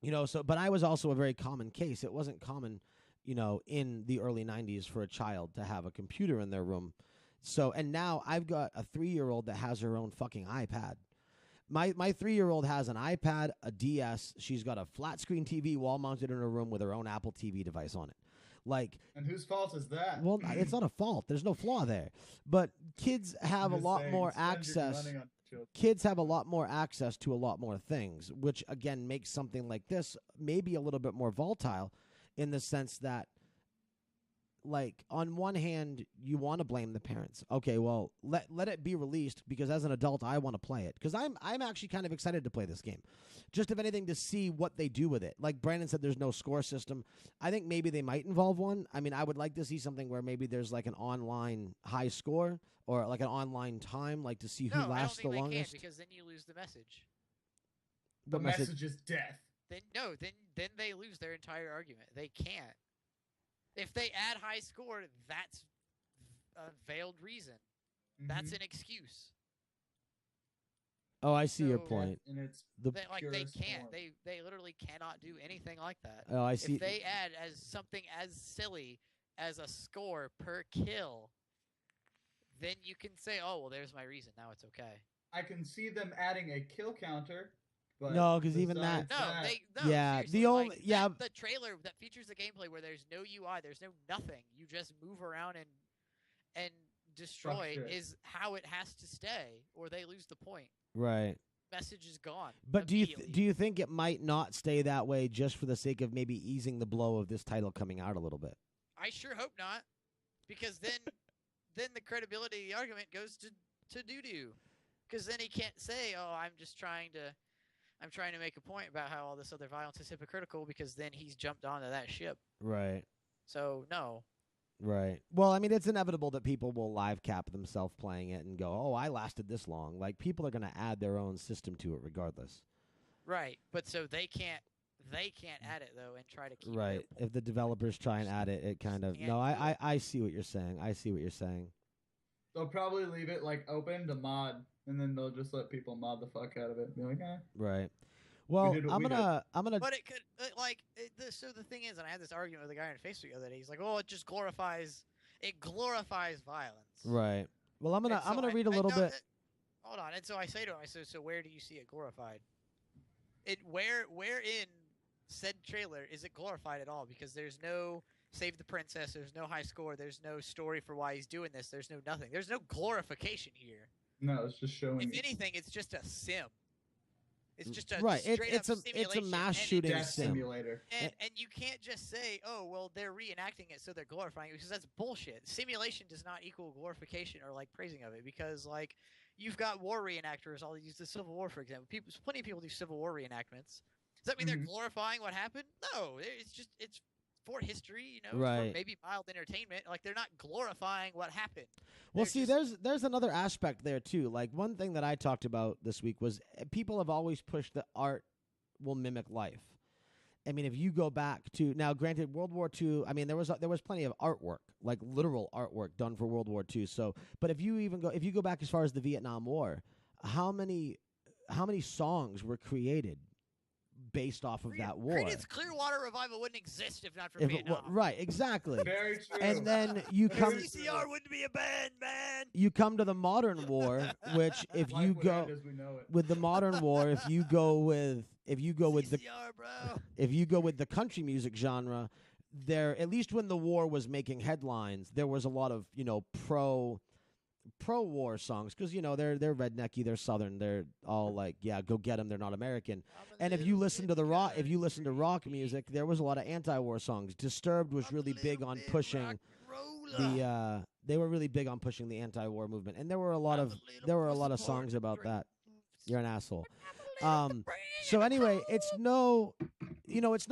S1: you know, but I was also a very common case. It wasn't common, you know, in the early 90s for a child to have a computer in their room. So, and now I've got a 3-year-old that has her own fucking iPad. My 3-year-old has an iPad, a DS. She's got a flat screen TV wall mounted in her room with her own Apple TV device on it. Like,
S3: And whose fault is that?
S1: well, it's not a fault. There's no flaw there. But kids have a
S3: I'm just
S1: lot
S3: saying,
S1: more
S3: spend your
S1: access.
S3: money on children.
S1: Kids have a lot more access to a lot more things, which again makes something like this maybe a little bit more volatile, in the sense that, like, on one hand, you want to blame the parents. Okay, well, let it be released, because as an adult, I want to play it, because I'm actually kind of excited to play this game, just if anything to see what they do with it. Like Brandon said, there's no score system. I think maybe they might involve one. I mean, I would like to see something where maybe there's like an online high score or like an online time, like to see who
S2: No,
S1: lasts the
S2: I don't think
S1: longest.
S2: they can, because then you lose the message.
S3: The
S1: What message?
S3: message is death.
S2: Then they lose their entire argument. They can't. If they add high score, that's a veiled reason. That's
S3: Mhm.
S2: an excuse.
S1: Oh, I see your
S2: So-
S1: point.
S3: And it's
S1: The
S2: They
S3: purest
S2: can't.
S3: form.
S2: They literally cannot do anything like that.
S1: oh, I see.
S2: If they add as something as silly as a score per kill, then you can say, "Oh, well, there's my reason. Now it's okay."
S3: I can see them adding a kill counter, but
S1: No, 'cause even that-
S3: besides
S2: No,
S1: Yeah,
S2: seriously,
S1: the only-
S2: like,
S1: yeah.
S2: the trailer that features the gameplay where there's no UI, there's no nothing. You just move around and destroy
S3: shit.
S2: is how it has to stay, or they lose the point.
S1: Right.
S2: Message is gone.
S1: But do
S2: immediately.
S1: you think it might not stay that way just for the sake of maybe easing the blow of this title coming out a little bit?
S2: I sure hope not, because then the credibility of the argument goes to doo doo, because then he can't say, "Oh, I'm trying to make a point about how all this other violence is hypocritical," because then he's jumped onto that ship.
S1: Right.
S2: So no.
S1: Right. Well, I mean, it's inevitable that people will live cap themselves playing it and go, "Oh, I lasted this long." Like, people are going to add their own system to it regardless.
S2: Right, but so they can't add it though and try to keep
S1: Right.
S2: their
S1: If the developers try and add it, it kind of
S2: Can't
S1: no.
S2: do
S1: I see what you're saying. I see what you're saying.
S3: they'll probably leave it like open to mod, and then they'll just let people mod the fuck out of it. And be like, eh.
S1: Right. Well,
S3: did what
S1: I'm
S3: we did.
S1: gonna.
S2: But it could so the thing is, and I had this argument with a guy on Facebook the other day. He's like, "Oh, it just glorifies violence."
S1: Right. Well, I'm
S2: And so
S1: gonna
S2: I-
S1: read a
S2: I
S1: little
S2: know
S1: bit.
S2: that- hold on, and so I say to him, I said, "So where do you see it glorified? Where in said trailer is it glorified at all? Because there's no save the princess, there's no high score, there's no story for why he's doing this, there's no nothing, there's no glorification here.
S3: No, it's just showing.
S2: If anything, it's just a sim. It's just a
S1: Right.
S2: straight
S1: It's
S2: up
S1: a
S2: simulation,
S1: mass
S2: and
S1: shooting
S3: Death
S1: sim.
S3: simulator.
S2: And you can't just say, "Oh, well, they're reenacting it, so they're glorifying it," because that's bullshit. Simulation does not equal glorification or like praising of it, because like you've got war reenactors. I'll use the Civil War for example. Plenty of people do Civil War reenactments. Does that mean they're glorifying what happened? No, it's for history, for maybe mild entertainment. Like they're not glorifying what happened.
S1: Well, see, there's another aspect there too. Like one thing that I talked about this week was people have always pushed that art will mimic life. I mean, if you go back to now, granted, World War II. I mean, there was plenty of artwork, like literal artwork, done for World War II. So, but if you go back as far as the Vietnam War, how many songs were created based off of that war?
S2: Creedence Clearwater Revival wouldn't exist if not for Vietnam.
S1: Right, exactly.
S3: Very true.
S1: And then you come.
S2: CCR wouldn't be a band, man.
S1: You come to the modern war, which if
S3: Life
S1: you
S3: would
S1: go
S3: end as we know it.
S1: with the modern war, if you go with
S2: CCR, bro.
S1: if you go with the country music genre, there, at least when the war was making headlines, there was a lot of pro war songs because they're rednecky, they're southern, they're all like, yeah, go get them, they're not American. And if you listen to rock music, there was a lot of anti-war songs. Disturbed was really big on pushing they were really big on pushing the anti-war movement, and there were a lot of songs about that. You're an asshole. So anyway, it's no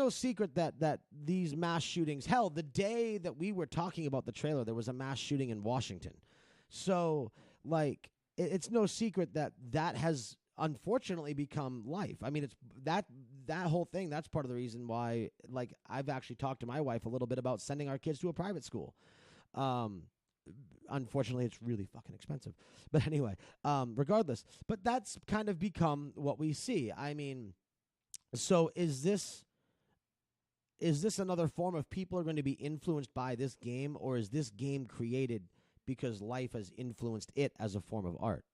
S1: secret that these mass shootings. Hell, the day that we were talking about the trailer, there was a mass shooting in Washington. So like, it's no secret that has unfortunately become life. I mean, it's that whole thing. That's part of the reason why, like, I've actually talked to my wife a little bit about sending our kids to a private school. Unfortunately, it's really fucking expensive. But anyway, regardless. But that's kind of become what we see. I mean, so is this another form of people are going to be influenced by this game, or is this game created because life has influenced it as a form of art?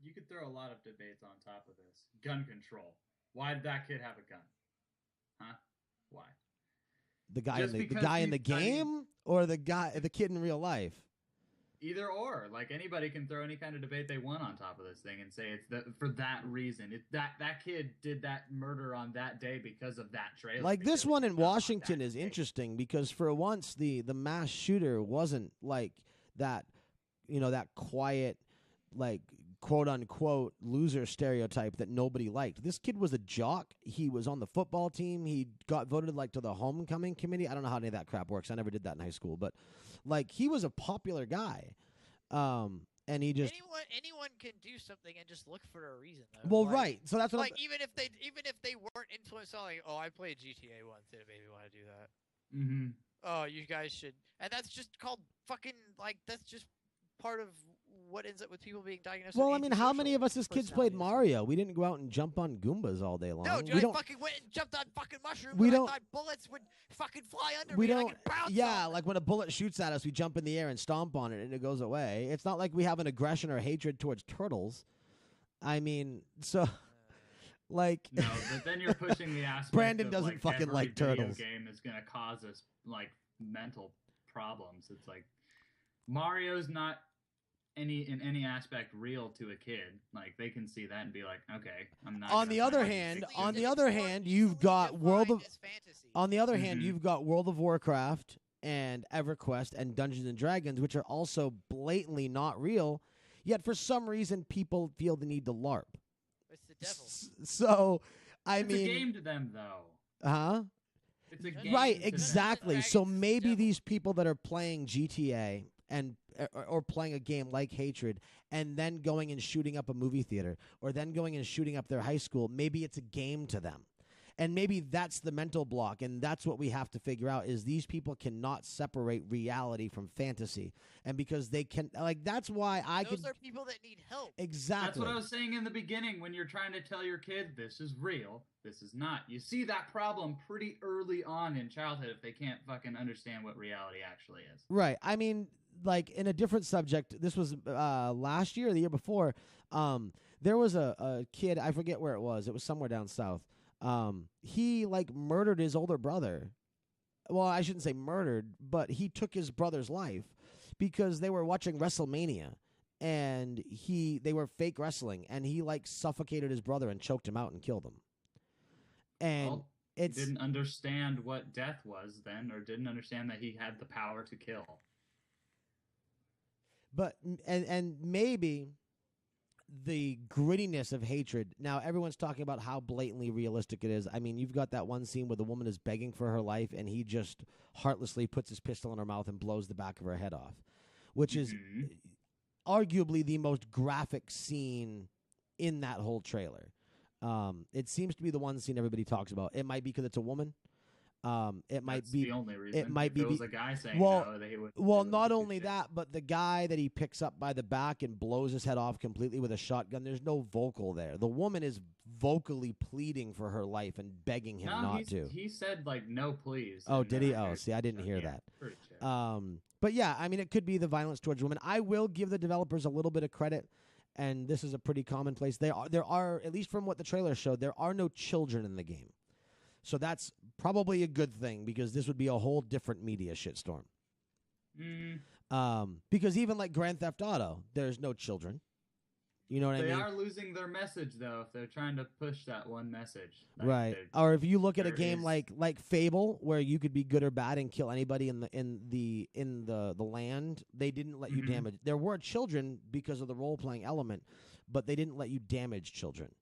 S3: You could throw a lot of debates on top of this. Gun control. Why did that kid have a gun? Huh? Why?
S1: The guy in the game, or the kid in real life?
S3: Either or. Like, anybody can throw any kind of debate they want on top of this thing and say it's for that reason. That kid did that murder on that day because of that trailer.
S1: Like, this one in Washington is interesting because for once the mass shooter wasn't like that, that quiet, like, quote unquote loser stereotype that nobody liked. This kid was a jock. He was on the football team. He got voted like to the homecoming committee. I don't know how any of that crap works. I never did that in high school, but like, he was a popular guy. And he just
S2: anyone can do something and just look for a reason though.
S1: Well,
S2: like,
S1: right. So that's what
S2: even if they weren't influenced on, like, oh, I played GTA once, did it maybe want to do that?
S3: Mm-hmm.
S2: Oh, you guys should. And that's just called fucking, like, that's just part of what ends up with people being diagnosed.
S1: Well,
S2: with
S1: I mean, how many of us as kids played
S2: personality
S1: Mario? We didn't go out and jump on Goombas all day long.
S2: No, dude, I fucking went and jumped on fucking mushrooms.
S1: We
S2: and
S1: don't.
S2: I thought bullets would fucking fly under
S1: We
S2: me.
S1: don't.
S2: And I could bounce
S1: Yeah,
S2: on
S1: like when a bullet shoots at us, we jump in the air and stomp on it, and it goes away. It's not like we have an aggression or hatred towards turtles. I mean, so. Like,
S3: no, but then you're pushing the aspect.
S1: Brandon
S3: of,
S1: doesn't
S3: like,
S1: fucking
S3: every
S1: like
S3: video
S1: turtles.
S3: Game is gonna cause us like mental problems. It's like Mario's not in any aspect real to a kid. Like, they can see that and be like, okay, I'm not.
S1: On the other hand, you've got World of Warcraft and EverQuest and Dungeons and Dragons, which are also blatantly not real. Yet for some reason, people feel the need to LARP.
S2: It's the devil.
S1: So,
S3: It's a game to them, though.
S1: Huh?
S3: It's a game.
S1: Right,
S3: to
S1: exactly.
S2: them.
S1: So maybe these people that are playing GTA and or playing a game like Hatred and then going and shooting up a movie theater or then going and shooting up their high school, maybe it's a game to them. And maybe that's the mental block, and that's what we have to figure out is these people cannot separate reality from fantasy. And because they can, like, that's why
S2: Those are people that need help.
S1: Exactly.
S3: That's what I was saying in the beginning when you're trying to tell your kid this is real, this is not. You see that problem pretty early on in childhood if they can't fucking understand what reality actually is.
S1: Right. I mean, like, in a different subject, this was last year or the year before, there was a kid, I forget where it was somewhere down south. He like murdered his older brother. Well, I shouldn't say murdered, but he took his brother's life because they were watching WrestleMania and they were fake wrestling and he like suffocated his brother and choked him out and killed him. And
S3: he didn't understand what death was then, or didn't understand that he had the power to kill.
S1: But and maybe the grittiness of hatred. Now everyone's talking about how blatantly realistic it is. I mean, you've got that one scene where the woman is begging for her life, and he just heartlessly puts his pistol in her mouth and blows the back of her head off, which is arguably the most graphic scene in that whole trailer. It seems to be the one scene everybody talks about. It might be because it's a woman. It might
S3: That's
S1: be
S3: the only reason.
S1: It might
S3: if
S1: be
S3: it was a guy saying
S1: well,
S3: no, they would.
S1: well,
S3: they
S1: not
S3: would
S1: only that, but the guy that he picks up by the back and blows his head off completely with a shotgun. There's no vocal there. The woman is vocally pleading for her life and begging him not to.
S3: He said like no, please.
S1: Oh,
S3: and,
S1: did he? Oh,
S3: there's-
S1: see, I didn't hear
S3: yeah,
S1: that.
S3: pretty sure.
S1: But yeah, I mean, it could be the violence towards women. I will give the developers a little bit of credit, and this is a pretty commonplace. There are, at least from what the trailer showed, there are no children in the game. So that's probably a good thing, because this would be a whole different media shitstorm. Because even like Grand Theft Auto, there's no children. You know what I
S3: They
S1: mean?
S3: are losing their message though if they're trying to push that one message. Like,
S1: Right.
S3: they're-
S1: Or if you look at a
S3: there
S1: game
S3: is-
S1: like Fable, where you could be good or bad and kill anybody in the land, they didn't let you
S3: Mhm.
S1: damage. There were children because of the role playing element, but they didn't let you damage children.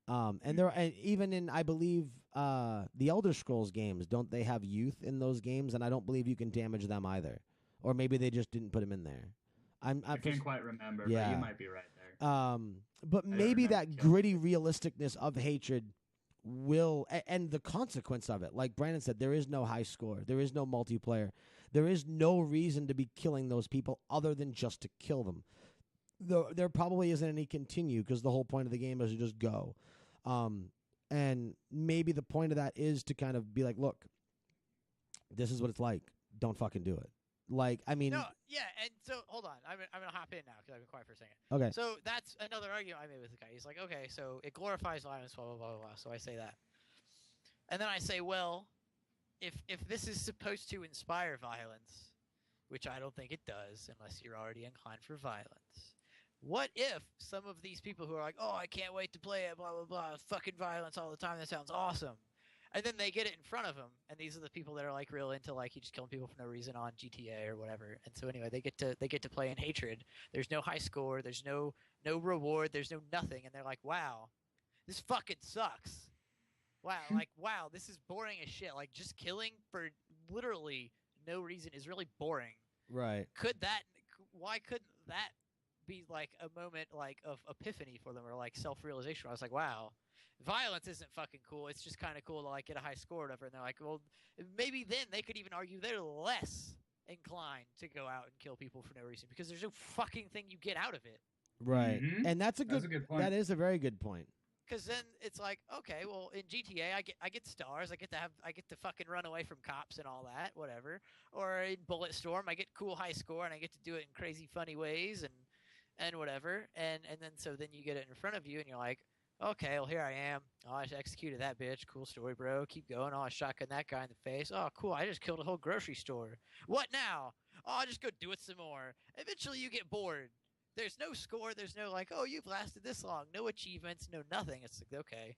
S1: And even in, I believe, the Elder Scrolls games, don't they have youth in those games? And I don't believe you can damage them either. Or maybe they just didn't put them in there.
S3: I can't quite remember, but
S1: Yeah.
S3: you might be right there.
S1: But
S3: don't
S1: maybe
S3: remember
S1: that
S3: killing
S1: gritty realisticness of hatred will, and the consequence of it, like Brandon said, there is no high score, there is no multiplayer, there is no reason to be killing those people other than just to kill them. There probably isn't any continue, because the whole point of the game is to just go. And maybe the point of that is to kind of be like, look, this is what it's like. Don't fucking do it. Like, I mean,
S2: No, yeah, and so hold on. I'm gonna hop in now because I've been quiet for a second.
S1: okay.
S2: So that's another argument I made with the guy. He's like, okay, so it glorifies violence, blah blah blah blah. So I say that, and then I say, well, if this is supposed to inspire violence, which I don't think it does, unless you're already inclined for violence. What if some of these people who are like, oh, I can't wait to play it, blah blah blah, fucking violence all the time. That sounds awesome. And then they get it in front of them, and these are the people that are like real into like you just killing people for no reason on GTA or whatever. And so anyway, they get to play in hatred. There's no high score. There's no reward. There's no nothing. And they're like, wow, this fucking sucks. Wow, like wow, this is boring as shit. Like just killing for literally no reason is really boring.
S1: Right.
S2: Why couldn't that be like a moment like of epiphany for them, or like self-realization? I was like, wow. Violence isn't fucking cool. It's just kind of cool to like get a high score or whatever. And they're like, well, maybe then they could even argue they're less inclined to go out and kill people for no reason, because there's no fucking thing you get out of it.
S1: Right.
S3: Mhm.
S1: And that's a
S3: That's a good point.
S1: That is a very good point.
S2: Because then it's like, okay, well, in GTA, I get stars. I get to fucking run away from cops and all that, whatever. Or in Bulletstorm, I get cool high score and I get to do it in crazy funny ways and whatever. And then so then you get it in front of you and you're like, okay, well, here I am. Oh, I just executed that bitch. Cool story, bro. Keep going. Oh, I shotgun that guy in the face. Oh, cool. I just killed a whole grocery store. What now? Oh, I'll just go do it some more. Eventually, you get bored. There's no score. There's no like, oh, you've lasted this long. No achievements. No nothing. It's like, okay,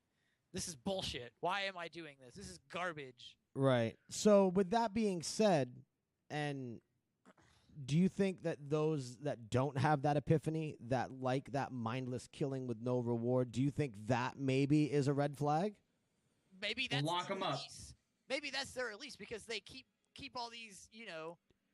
S2: this is bullshit. Why am I doing this? This is garbage.
S1: Right. So with that being said, and do you think that those that don't have that epiphany, that like that mindless killing with no reward, do you think that maybe is a red flag?
S2: Maybe that's
S3: Lock
S2: their
S3: 'em up.
S2: release. Maybe that's their release because they keep all these,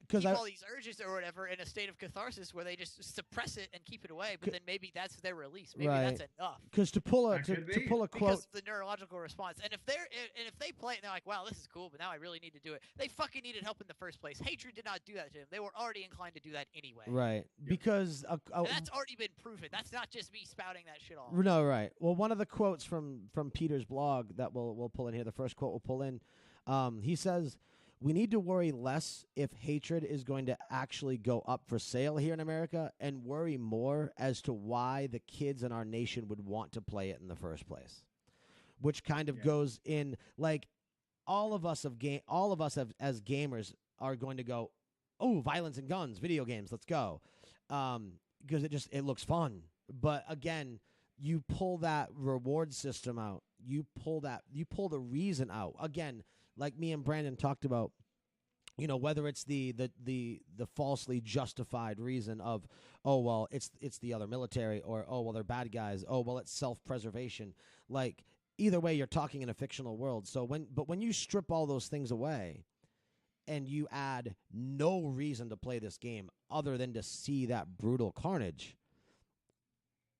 S1: Because
S2: keep all these urges or whatever in a state of catharsis where they just suppress it and keep it away. But then maybe that's their release. Maybe
S1: Right.
S2: that's enough.
S1: to pull a
S3: That
S1: to,
S3: could
S1: to
S3: be.
S1: pull a quote.
S2: Because of the neurological response. And if they play it and they're like, wow, this is cool, but now I really need to do it. They fucking needed help in the first place. Hatred did not do that to them. They were already inclined to do that anyway.
S1: Right. Because
S2: And that's already been proven. That's not just me spouting that shit off.
S1: no, right. Well, one of the quotes from Peter's blog that we'll pull in here, the first quote we'll pull in, he says, "We need to worry less if hatred is going to actually go up for sale here in America, and worry more as to why the kids in our nation would want to play it in the first place." Which kind of goes in, like, all of us as gamers are going to go, "Oh, violence and guns, video games, let's go," because it looks fun. But again, you pull that reward system out, you pull the reason out. Again, like me and Brandon talked about whether it's the falsely justified reason of, oh well, it's the other military, or oh well, they're bad guys, oh well, it's self-preservation. Like either way, you're talking in a fictional world. So when you strip all those things away and you add no reason to play this game other than to see that brutal carnage,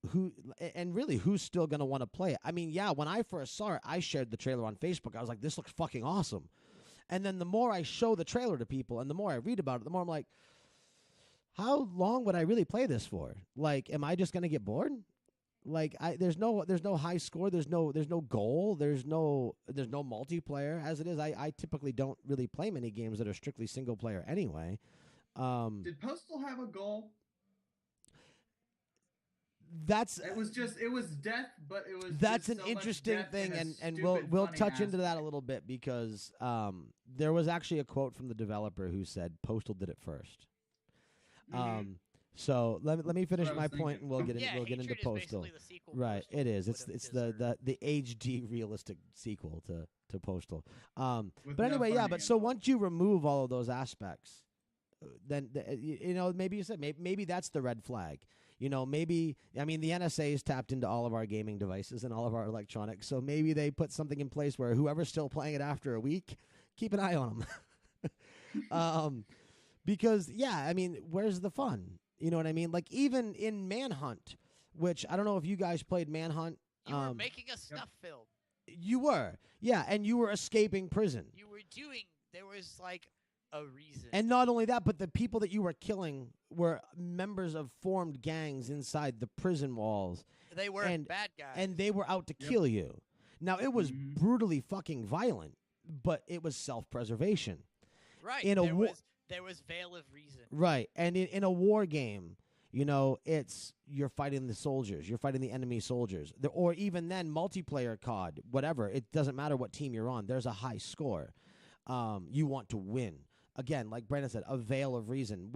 S1: who's still going to want to play it? I mean, yeah, when I first saw it, I shared the trailer on Facebook. I was like, this looks fucking awesome. And then the more I show the trailer to people and the more I read about it, the more I'm like, how long would I really play this for? Like, am I just going to get bored? Like, there's no high score, there's no goal, there's no multiplayer. As it is, I typically don't really play many games that are strictly single player anyway.
S3: Did Postal have a goal? It was death, but it was
S1: that's
S3: just
S1: an
S3: so
S1: interesting
S3: much death
S1: thing,
S3: in a
S1: and
S3: stupid,
S1: we'll
S3: funny
S1: touch into that a
S3: aspect.
S1: little bit, because there was actually a quote from the developer who said Postal did it first.
S3: Mhm.
S1: So let me finish
S3: what I
S1: my
S3: was
S1: point, and we'll get
S2: Yeah,
S1: we'll get into
S2: Hatred is
S1: Postal.
S2: basically the sequel to
S1: Right,
S2: Postal
S1: it is.
S2: would
S1: It's
S2: have deserved.
S1: the HD realistic sequel to Postal.
S3: With
S1: But
S3: no
S1: anyway, yeah.
S3: funny
S1: But so
S3: involved.
S1: once you remove all of those aspects, then maybe you said maybe that's the red flag. Maybe, I mean, the NSA has tapped into all of our gaming devices and all of our electronics, so maybe they put something in place where whoever's still playing it after a week, keep an eye on them. Because, yeah, I mean, where's the fun? You know what I mean? Like, even in Manhunt, which I don't know if you guys played Manhunt.
S2: You were making a snuff film.
S1: You were. Yeah, and you were escaping prison.
S2: There was like a reason.
S1: And not only that, but the people that you were killing were members of formed gangs inside the prison walls.
S2: They were bad guys.
S1: And they were out to kill you. Now, it was
S3: Mhm.
S1: brutally fucking violent, but it was self-preservation.
S2: right.
S1: in a
S2: There was veil of reason.
S1: Right. And in a war game, you're fighting the soldiers. You're fighting the enemy soldiers. Or even then, multiplayer COD, whatever. It doesn't matter what team you're on. There's a high score. You want to win. Again, like Brandon said, a veil of reason.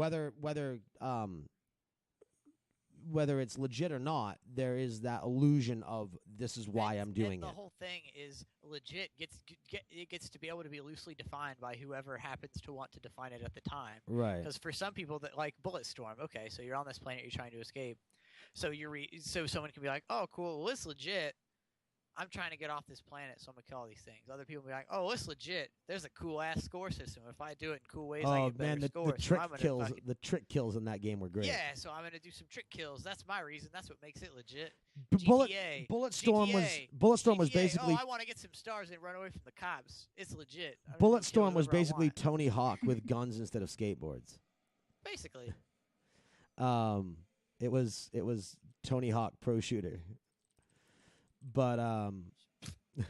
S1: Whether it's legit or not, there is that illusion of this is why I'm doing
S2: and the
S1: it.
S2: whole thing is legit. It gets to be able to be loosely defined by whoever happens to want to define it at the time.
S1: Right.
S2: Because for some people, that like Bulletstorm, okay, so you're on this planet, you're trying to escape. So so someone can be like, oh, cool, well, it's legit. I'm trying to get off this planet, so I'm gonna kill all these things. Other people will be like, "Oh, it's legit. There's a cool ass score system. If I do it in cool ways, I
S1: Oh
S2: get better
S1: man, the
S2: scores."
S1: trick
S2: so I'm gonna
S1: kills.
S2: fucking-
S1: The trick kills in that game were great.
S2: Yeah, so I'm gonna do some trick kills. That's my reason. That's what makes it legit.
S1: Bulletstorm was
S2: GTA,
S1: basically
S2: Oh, I want to get some stars and run away from the cops. It's legit. I'm gonna go kill
S1: Bulletstorm was
S2: whoever I
S1: basically
S2: want.
S1: Tony Hawk with guns instead of skateboards.
S2: Basically.
S1: It was Tony Hawk Pro Shooter. But
S2: Nice.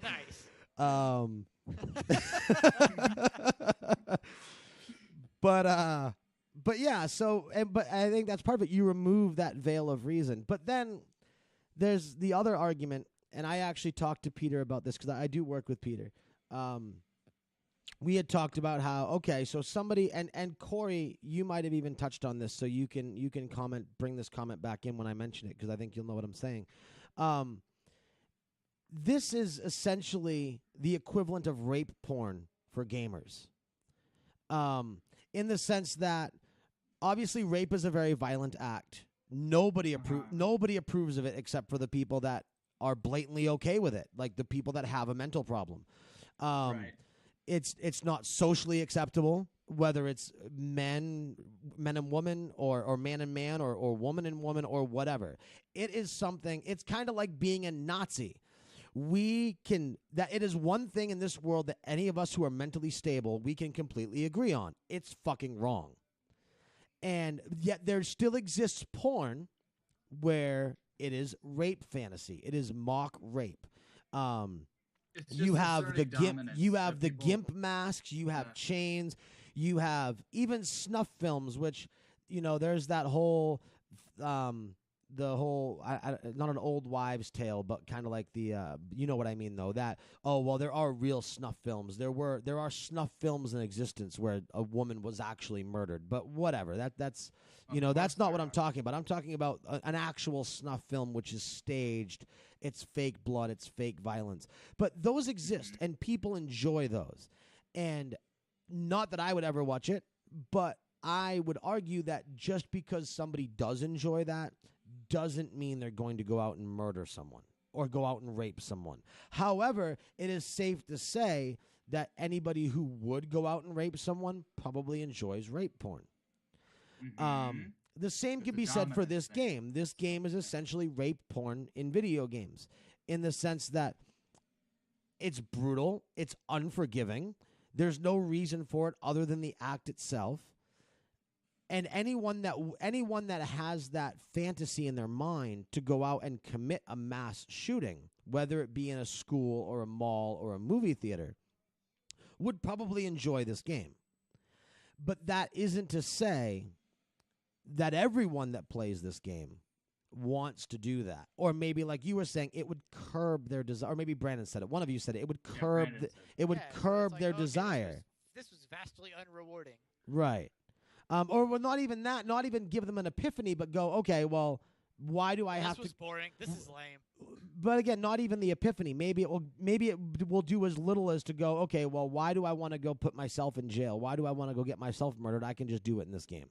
S2: Nice.
S1: But yeah, but I think that's part of it. You remove that veil of reason. But then there's the other argument, and I actually talked to Peter about this because I do work with Peter. We had talked about how, okay, so somebody, and Corey, you might have even touched on this, so you can bring this comment back in when I mention it, because I think you'll know what I'm saying. This is essentially the equivalent of rape porn for gamers. In the sense that, obviously, rape is a very violent act. Nobody approves of it except for the people that are blatantly okay with it, like the people that have a mental problem.
S3: Right.
S1: It's not socially acceptable, whether it's men and woman, or man and man, or woman and woman, or whatever. It is something. It's kind of like being a Nazi. It is one thing in this world that any of us who are mentally stable, we can completely agree on. It's fucking wrong. And yet there still exists porn where it is rape fantasy. It is mock rape.
S3: It's just
S1: You have the
S3: asserting
S1: gimp.
S3: dominance
S1: You
S3: that
S1: have the
S3: people-
S1: gimp masks. You have
S3: Yeah.
S1: chains. You have even snuff films, which there's that whole, the whole not an old wives' tale, but kind of like the you know what I mean though. That there are real snuff films. There are snuff films in existence where a woman was actually murdered, but whatever. That's that's not what I'm talking about. I'm talking about an actual snuff film which is staged. It's fake blood. It's fake violence. But those exist, and people enjoy those. And not that I would ever watch it, but I would argue that just because somebody does enjoy that doesn't mean they're going to go out and murder someone or go out and rape someone. However, it is safe to say that anybody who would go out and rape someone probably enjoys rape porn. The same can be said for this game. This game is essentially rape porn in video games, in the sense that it's brutal, it's unforgiving, there's no reason for it other than the act itself. And anyone that has that fantasy in their mind to go out and commit a mass shooting, whether it be in a school or a mall or a movie theater, would probably enjoy this game. But that isn't to say that everyone that plays this game wants to do that. Or maybe, like you were saying, it would curb their desire. Or maybe Brandon said it. One of you said it. It would curb their desire.
S2: This was vastly unrewarding.
S1: Right. Or well, not even that. Not even give them an epiphany, but go, okay, well, why do I have to?
S2: This was boring. This is lame.
S1: But again, not even the epiphany. Maybe it will do as little as to go, okay, well, why do I want to go put myself in jail? Why do I want to go get myself murdered? I can just do it in this game.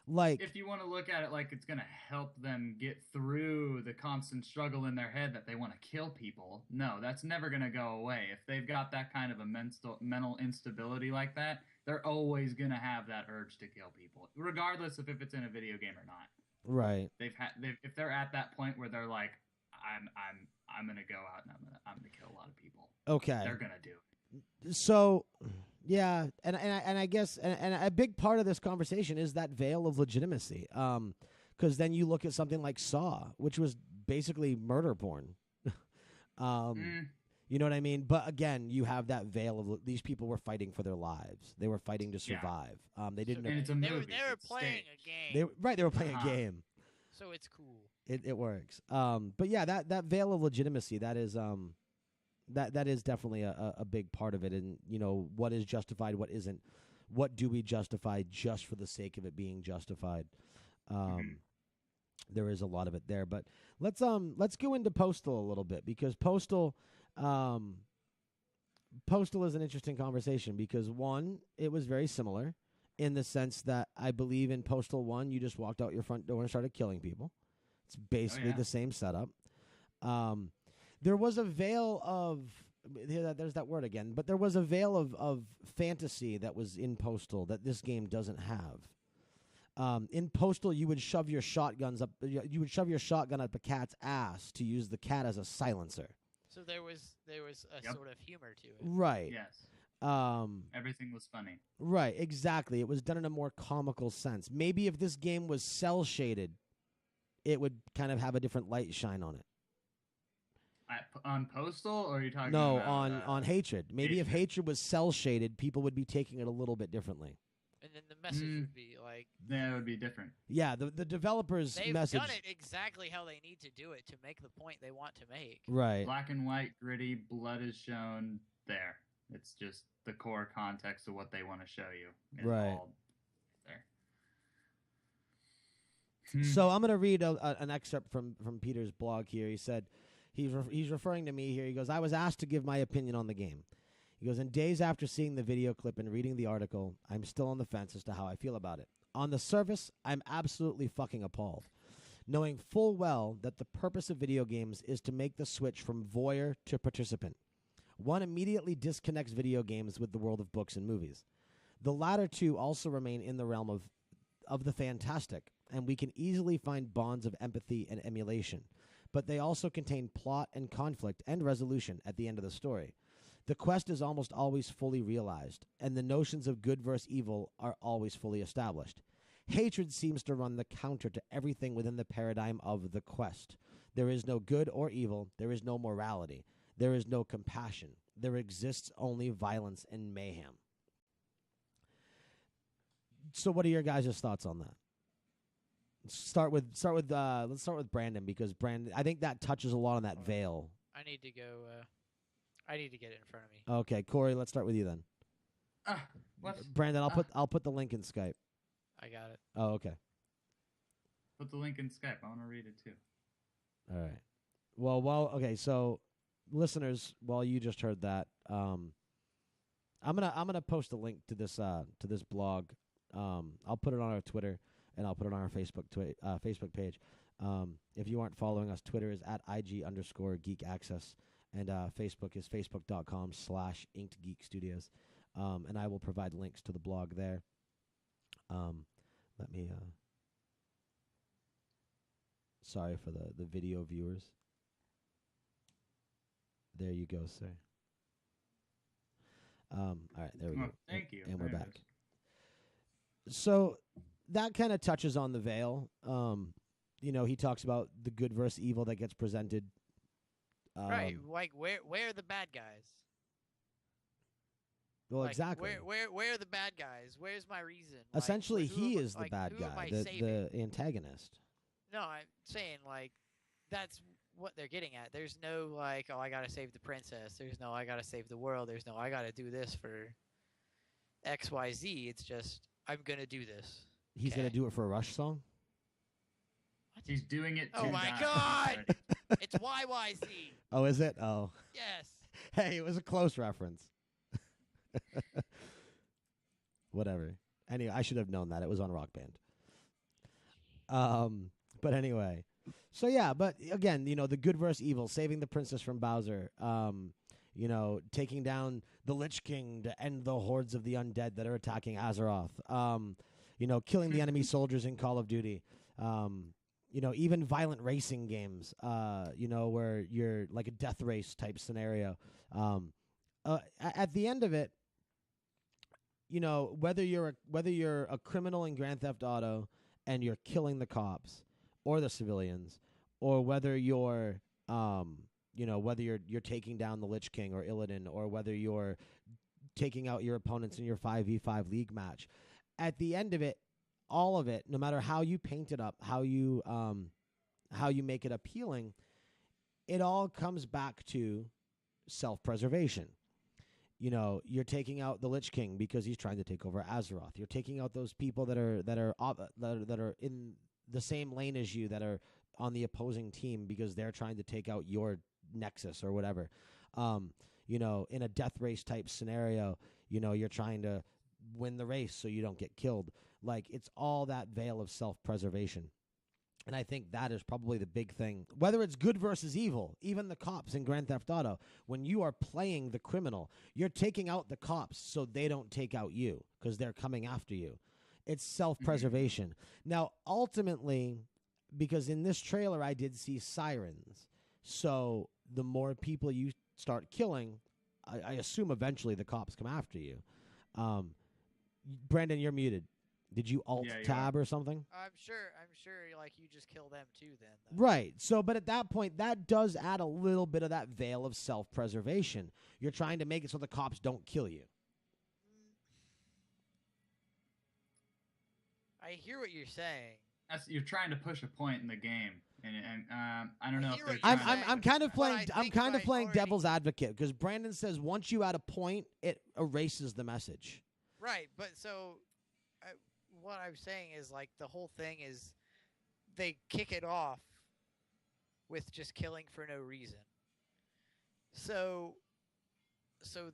S1: Like,
S3: if you want to look at it like it's going to help them get through the constant struggle in their head that they want to kill people, no, that's never going to go away. If they've got that kind of a mental instability like that, they're always going to have that urge to kill people, regardless of if it's in a video game or not.
S1: Right.
S3: If they're at that point where they're like, I'm going to go out and I'm going to kill a lot of people.
S1: Okay.
S3: They're going to do it.
S1: So, yeah, and I guess and a big part of this conversation is that veil of legitimacy, because then you look at something like Saw, which was basically murder porn. You know what I mean? But again, you have that veil of these people were fighting for their lives. They were fighting to survive. They didn't.
S3: And it's a movie.
S2: They were playing a game.
S1: They were playing a game.
S2: So it's cool.
S1: It works. But yeah, that veil of legitimacy, that is that is definitely a big part of it. And you know, what is justified, what isn't. What do we justify just for the sake of it being justified? There is a lot of it there. But let's go into Postal a little bit, because Postal is an interesting conversation, because one, it was very similar in the sense that I believe in Postal 1, you just walked out your front door and started killing people. It's basically the same setup. There was a veil of, there's that word again, but there was a veil of fantasy that was in Postal that this game doesn't have. In Postal, you would shove your shotgun up a cat's ass to use the cat as a silencer.
S2: So there was a sort of humor to it.
S1: Right.
S3: Yes. Everything was funny.
S1: Right, exactly. It was done in a more comical sense. Maybe if this game was cell shaded, it would kind of have a different light shine on it.
S3: On Postal, or are you talking
S1: no,
S3: about...
S1: on Hatred. Maybe if Hatred was cell shaded, people would be taking it a little bit differently.
S2: And then the message would be like...
S3: Yeah, it would be different.
S1: Yeah, the developers' message...
S2: They've done it exactly how they need to do it to make the point they want to make.
S1: Right.
S3: Black and white, gritty, blood is shown there. It's just the core context of what they want to show you. It's
S1: right.
S3: all there.
S1: So I'm going to read an excerpt from Peter's blog here. He said, he's referring to me here. He goes, I was asked to give my opinion on the game. He goes, in days after seeing the video clip and reading the article, I'm still on the fence as to how I feel about it. On the surface, I'm absolutely fucking appalled, knowing full well that the purpose of video games is to make the switch from voyeur to participant. One immediately disconnects video games with the world of books and movies. The latter two also remain in the realm of the fantastic, and we can easily find bonds of empathy and emulation, but they also contain plot and conflict and resolution at the end of the story. The quest is almost always fully realized, and the notions of good versus evil are always fully established. Hatred seems to run the counter to everything within the paradigm of the quest. There is no good or evil. There is no morality. There is no compassion. There exists only violence and mayhem. So what are your guys' thoughts on that? Let's start with Brandon, because Brandon, I think that touches a lot on that veil.
S2: I need to go... I need to get it in front of me.
S1: Okay, Corey, let's start with you then.
S3: What?
S1: Brandon, I'll put the link in Skype.
S2: I got it.
S1: Oh, okay.
S3: Put the link in Skype. I want to read it too.
S1: All right. Well, okay, so listeners, while you just heard that, I'm gonna post a link to this blog. I'll put it on our Twitter and I'll put it on our Facebook page. If you aren't following us, Twitter is at @IG_geekaccess, and Facebook is facebook.com/InkedGeekStudios. And I will provide links to the blog there. Let me. Sorry for the video viewers. There you go, sir. All right, there we go.
S3: Thank you.
S1: And we're back. So that kind of touches on the veil. He talks about the good versus evil that gets presented.
S2: Right, like where are the bad guys?
S1: Well,
S2: like,
S1: exactly.
S2: Where are the bad guys? Where's my reason?
S1: Essentially, he is the
S2: like,
S1: bad
S2: who am
S1: guy,
S2: I
S1: the
S2: saving?
S1: antagonist.
S2: No, I'm saying like that's what they're getting at. There's no like, oh, I gotta save the princess. There's no, I gotta save the world. There's no, I gotta do this for XYZ. It's just, I'm gonna do this.
S1: He's gonna do it for a Rush song.
S2: What?
S3: He's doing it.
S2: Oh
S3: to
S2: my
S3: die.
S2: God! It's YYZ.
S1: Oh, is it? Oh,
S2: Yes.
S1: hey, it was a close reference. Whatever. Anyway, I should have known that. It was on Rock Band. But anyway. So yeah, but again, the good versus evil, saving the princess from Bowser, taking down the Lich King to end the hordes of the undead that are attacking Azeroth, killing the enemy soldiers in Call of Duty, even violent racing games, where you're like a death race type scenario. At the end of it, whether you're a criminal in Grand Theft Auto and you're killing the cops or the civilians, or whether you're taking down the Lich King or Illidan, or whether you're taking out your opponents in your 5v5 league match, at the end of it, all of it, no matter how you paint it up, how you make it appealing, it all comes back to self-preservation. You're taking out the Lich King because he's trying to take over Azeroth. You're taking out those people that are in the same lane as you, that are on the opposing team, because they're trying to take out your nexus or whatever. In a death race type scenario, you're trying to win the race so you don't get killed. Like, it's all that veil of self-preservation. And I think that is probably the big thing. Whether it's good versus evil, even the cops in Grand Theft Auto, when you are playing the criminal, you're taking out the cops so they don't take out you because they're coming after you. It's self-preservation. Now, ultimately, because in this trailer I did see sirens, so the more people you start killing, I assume eventually the cops come after you. Brandon, you're muted. Did you alt-tab or something?
S2: I'm sure. Like, you just kill them too. Then.
S1: Right. So, but at that point, that does add a little bit of that veil of self-preservation. You're trying to make it so the cops don't kill you.
S2: I hear what you're saying.
S3: You're trying to push a point in the game, and I don't know if they're.
S1: I'm kind of playing. I'm kind of playing
S2: already...
S1: devil's advocate, because Brandon says once you add a point, it erases the message.
S2: Right, but so what I'm saying is, like, the whole thing is they kick it off with just killing for no reason. So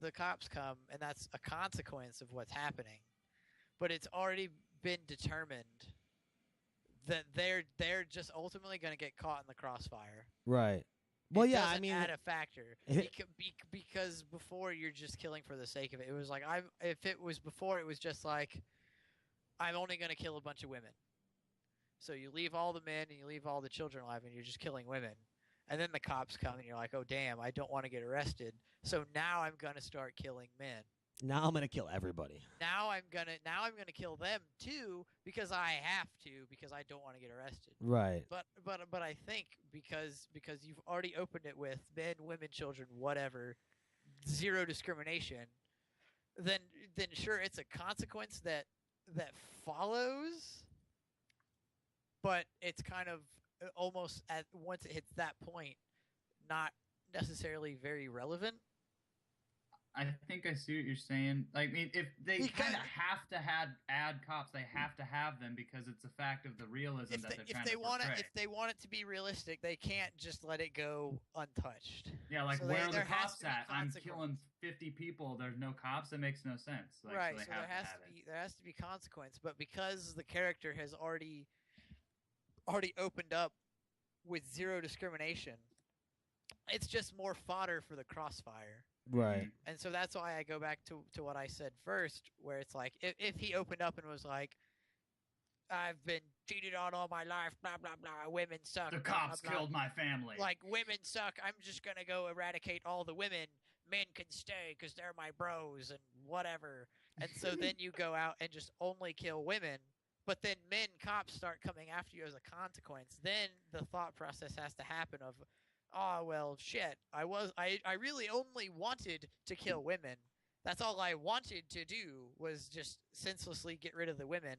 S2: the cops come, and that's a consequence of what's happening. But it's already been determined that they're just ultimately going to get caught in the crossfire.
S1: Right. Well,
S2: it
S1: yeah,
S2: doesn't
S1: I mean,
S2: add a factor because before you're just killing for the sake of it. It was like if it was before, it was just like, I'm only going to kill a bunch of women. So you leave all the men and you leave all the children alive, and you're just killing women. And then the cops come, and you're like, oh damn, I don't want to get arrested. So now I'm going to start killing men.
S1: Now I'm going to kill everybody.
S2: Now I'm gonna kill them too, because I have to, because I don't want to get arrested.
S1: Right.
S2: But I think because you've already opened it with men, women, children, whatever, zero discrimination, then sure, it's a consequence that follows, but it's kind of almost once it hits that point, not necessarily very relevant.
S3: I think I see what you're saying. Like, I mean, if they
S2: Because-
S3: kind of have to add cops, they have to have them because it's a fact of the realism that they're trying to portray.
S2: If they want it to be realistic, they can't just let it go untouched.
S3: Yeah, like,
S2: So
S3: where are the
S2: there has
S3: cops
S2: to be
S3: at? I'm
S2: consequence.
S3: killing 50 people. There's no cops. That makes no sense. Like,
S2: Right.
S3: So,
S2: So there has to be consequence. But because the character has already opened up with zero discrimination, it's just more fodder for the crossfire.
S1: Right.
S2: And so that's why I go back to what I said first, where it's like, if he opened up and was like, I've been cheated on all my life, blah, blah, blah, women suck.
S3: The
S2: blah,
S3: cops
S2: blah, blah.
S3: killed my family.
S2: Like, women suck, I'm just going to go eradicate all the women. Men can stay because they're my bros and whatever. And so then you go out and just only kill women. But then cops start coming after you as a consequence. Then the thought process has to happen of, oh, well, shit, I really only wanted to kill women. That's all I wanted to do was just senselessly get rid of the women.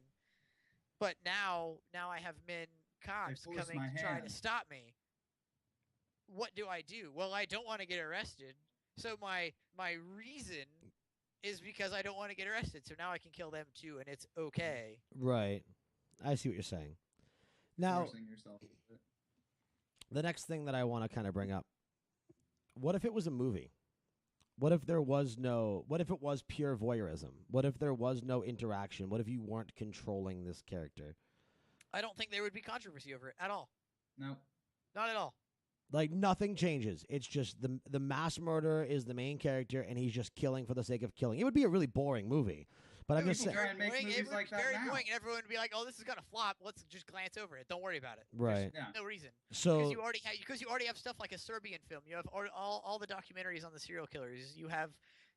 S2: But now I have men cops coming to try to stop me. What do I do? Well, I don't want to get arrested. So my reason is because I don't want to get arrested. So now I can kill them too, and it's okay.
S1: Right. I see what you're saying. Now,
S3: Forcing yourself.
S1: the next thing that I want to kind of bring up, what if it was a movie? What if it was pure voyeurism? What if there was no interaction? What if you weren't controlling this character?
S2: I don't think there would be controversy over it at all.
S3: No.
S2: Not at all.
S1: Like, nothing changes. It's just the mass murderer is the main character, and he's just killing for the sake of killing. It would be a really boring movie. But I'm just saying.
S3: Try and make movies
S2: it would
S3: like
S2: be
S3: that
S2: very
S3: now.
S2: boring, and everyone would be like, "Oh, this is gonna flop. Let's just glance over it. Don't worry about it."
S1: Right.
S2: There's no reason.
S1: So
S2: Because you already have stuff like a Serbian film. You have all the documentaries on the serial killers. You have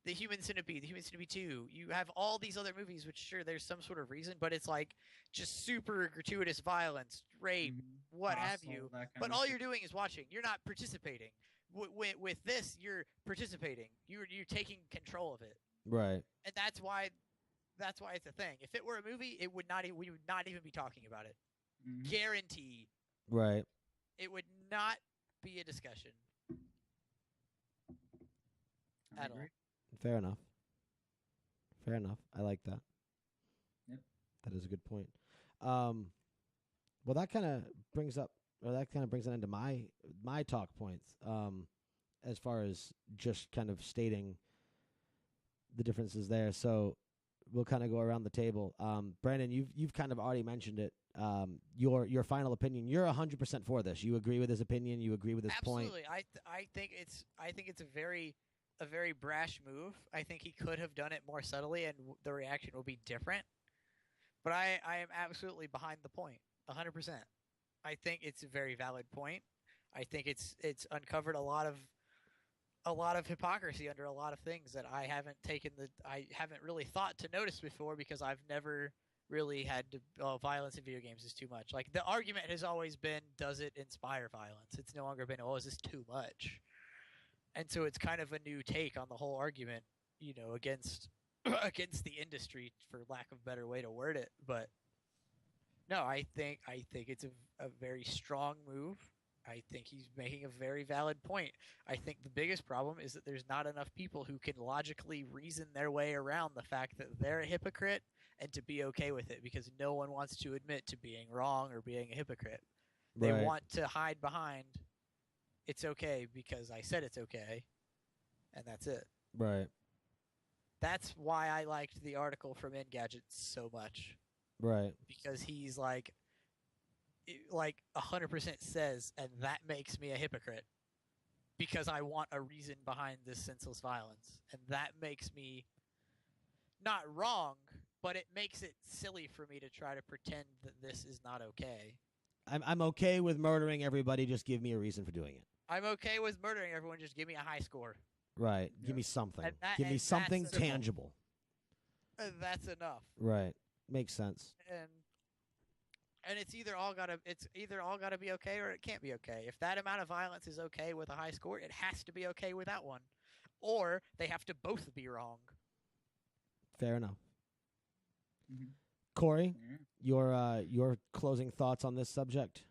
S2: the Human Centipede, the Human Centipede 2. You have all these other movies, which sure there's some sort of reason, but it's like just super gratuitous violence, rape, what have you. But all you're doing is watching. You're not participating. With this, you're participating. You're taking control of it.
S1: right.
S2: And that's why it's a thing. If it were a movie, we would not even be talking about it. Guarantee.
S1: Right.
S2: It would not be a discussion at all.
S1: Fair enough. Fair enough. I like that.
S3: Yep.
S1: That is a good point. Well, that kind of brings it into my talk points. As far as just kind of stating the differences there. So we'll kind of go around the table. Brandon, you've kind of already mentioned it. Your final opinion. You're 100% for this. You agree with his opinion. You agree with his point.
S2: Absolutely. I think it's a very brash move. I think he could have done it more subtly, and the reaction will be different. But I am absolutely behind the point, 100%. I think it's a very valid point. I think it's uncovered a lot of hypocrisy under a lot of things that I haven't really thought to notice before because I've never really had violence in video games is too much. Like, the argument has always been, does it inspire violence? It's no longer been, oh, is this too much? And so it's kind of a new take on the whole argument, against the industry, for lack of a better way to word it. But no, I think it's a very strong move. I think he's making a very valid point. I think the biggest problem is that there's not enough people who can logically reason their way around the fact that they're a hypocrite and to be okay with it, because no one wants to admit to being wrong or being a hypocrite. They
S1: Right.
S2: want to hide behind, it's okay because I said it's okay, and that's it.
S1: Right.
S2: That's why I liked the article from Engadget so much,
S1: Right.
S2: because he's like 100% says, and that makes me a hypocrite because I want a reason behind this senseless violence, and that makes me not wrong, but it makes it silly for me to try to pretend that this is not okay.
S1: I'm okay with murdering everybody. Just give me a reason for doing it.
S2: I'm okay with murdering everyone. Just give me a high score.
S1: Right.
S3: Yeah.
S1: Give me something.
S2: And
S1: Give me something
S2: that's simple.
S1: tangible.
S2: That's enough.
S1: Right. Makes sense.
S2: And it's either all gotta be okay or it can't be okay. If that amount of violence is okay with a high score, it has to be okay with that one, or they have to both be wrong.
S1: Fair enough.
S3: Mhm.
S1: Corey,
S3: Yeah.
S1: your closing thoughts on this subject?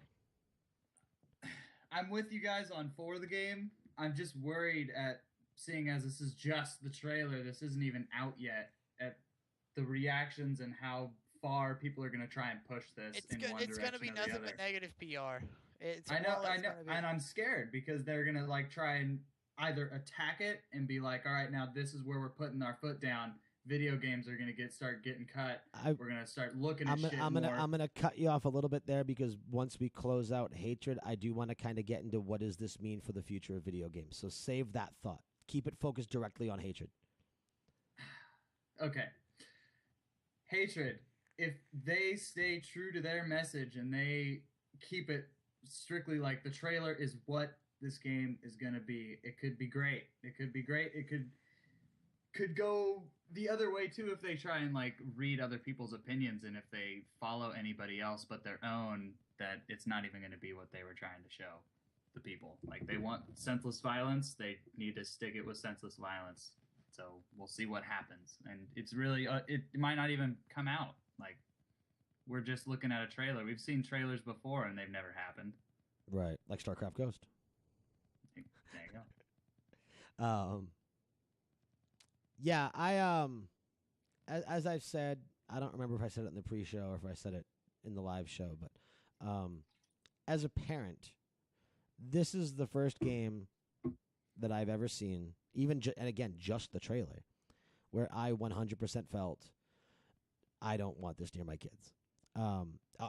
S3: I'm with you guys on for the game. I'm just worried at seeing as this is just the trailer, this isn't even out yet, at the reactions and how far people are going to try and push this
S2: It's
S3: in
S2: good.
S3: one
S2: It's
S3: direction
S2: gonna be
S3: or the
S2: nothing
S3: other.
S2: but negative PR.
S3: I know, and I'm scared because they're gonna like try and either attack it and be like, all right, now this is where we're putting our foot down. Video games are gonna start getting cut. We're gonna start looking at shit more.
S1: I'm gonna cut you off a little bit there because once we close out hatred, I do want to kind of get into what does this mean for the future of video games. So save that thought. Keep it focused directly on hatred.
S3: Okay. Hatred. If they stay true to their message and they keep it strictly like the trailer is what this game is going to be, it could be great. It could be great. It could go the other way too if they try and like read other people's opinions, and if they follow anybody else but their own, that it's not even going to be what they were trying to show the people. Like, they want senseless violence, they need to stick it with senseless violence. So we'll see what happens. And it's really it might not even come out. Like, we're just looking at a trailer. We've seen trailers before, and they've never happened.
S1: Right, like StarCraft Ghost.
S3: There you go.
S1: Yeah, as I've said, I don't remember if I said it in the pre-show or if I said it in the live show, but as a parent, this is the first game that I've ever seen, and again, just the trailer, where I 100% felt I don't want this near my kids.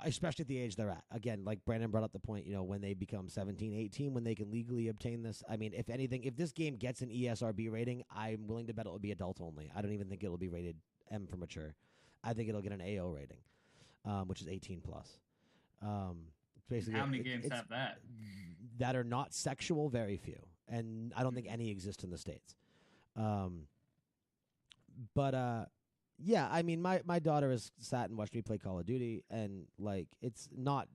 S1: Especially at the age they're at. Again, like Brandon brought up the point, when they become 17, 18, when they can legally obtain this. I mean, if anything, if this game gets an ESRB rating, I'm willing to bet it will be adult only. I don't even think it'll be rated M for mature. I think it'll get an AO rating, which is 18 plus. Basically,
S3: how many games have that?
S1: That are not sexual, very few. And I don't think any exist in the States. Yeah, I mean, my daughter has sat and watched me play Call of Duty, and like it's not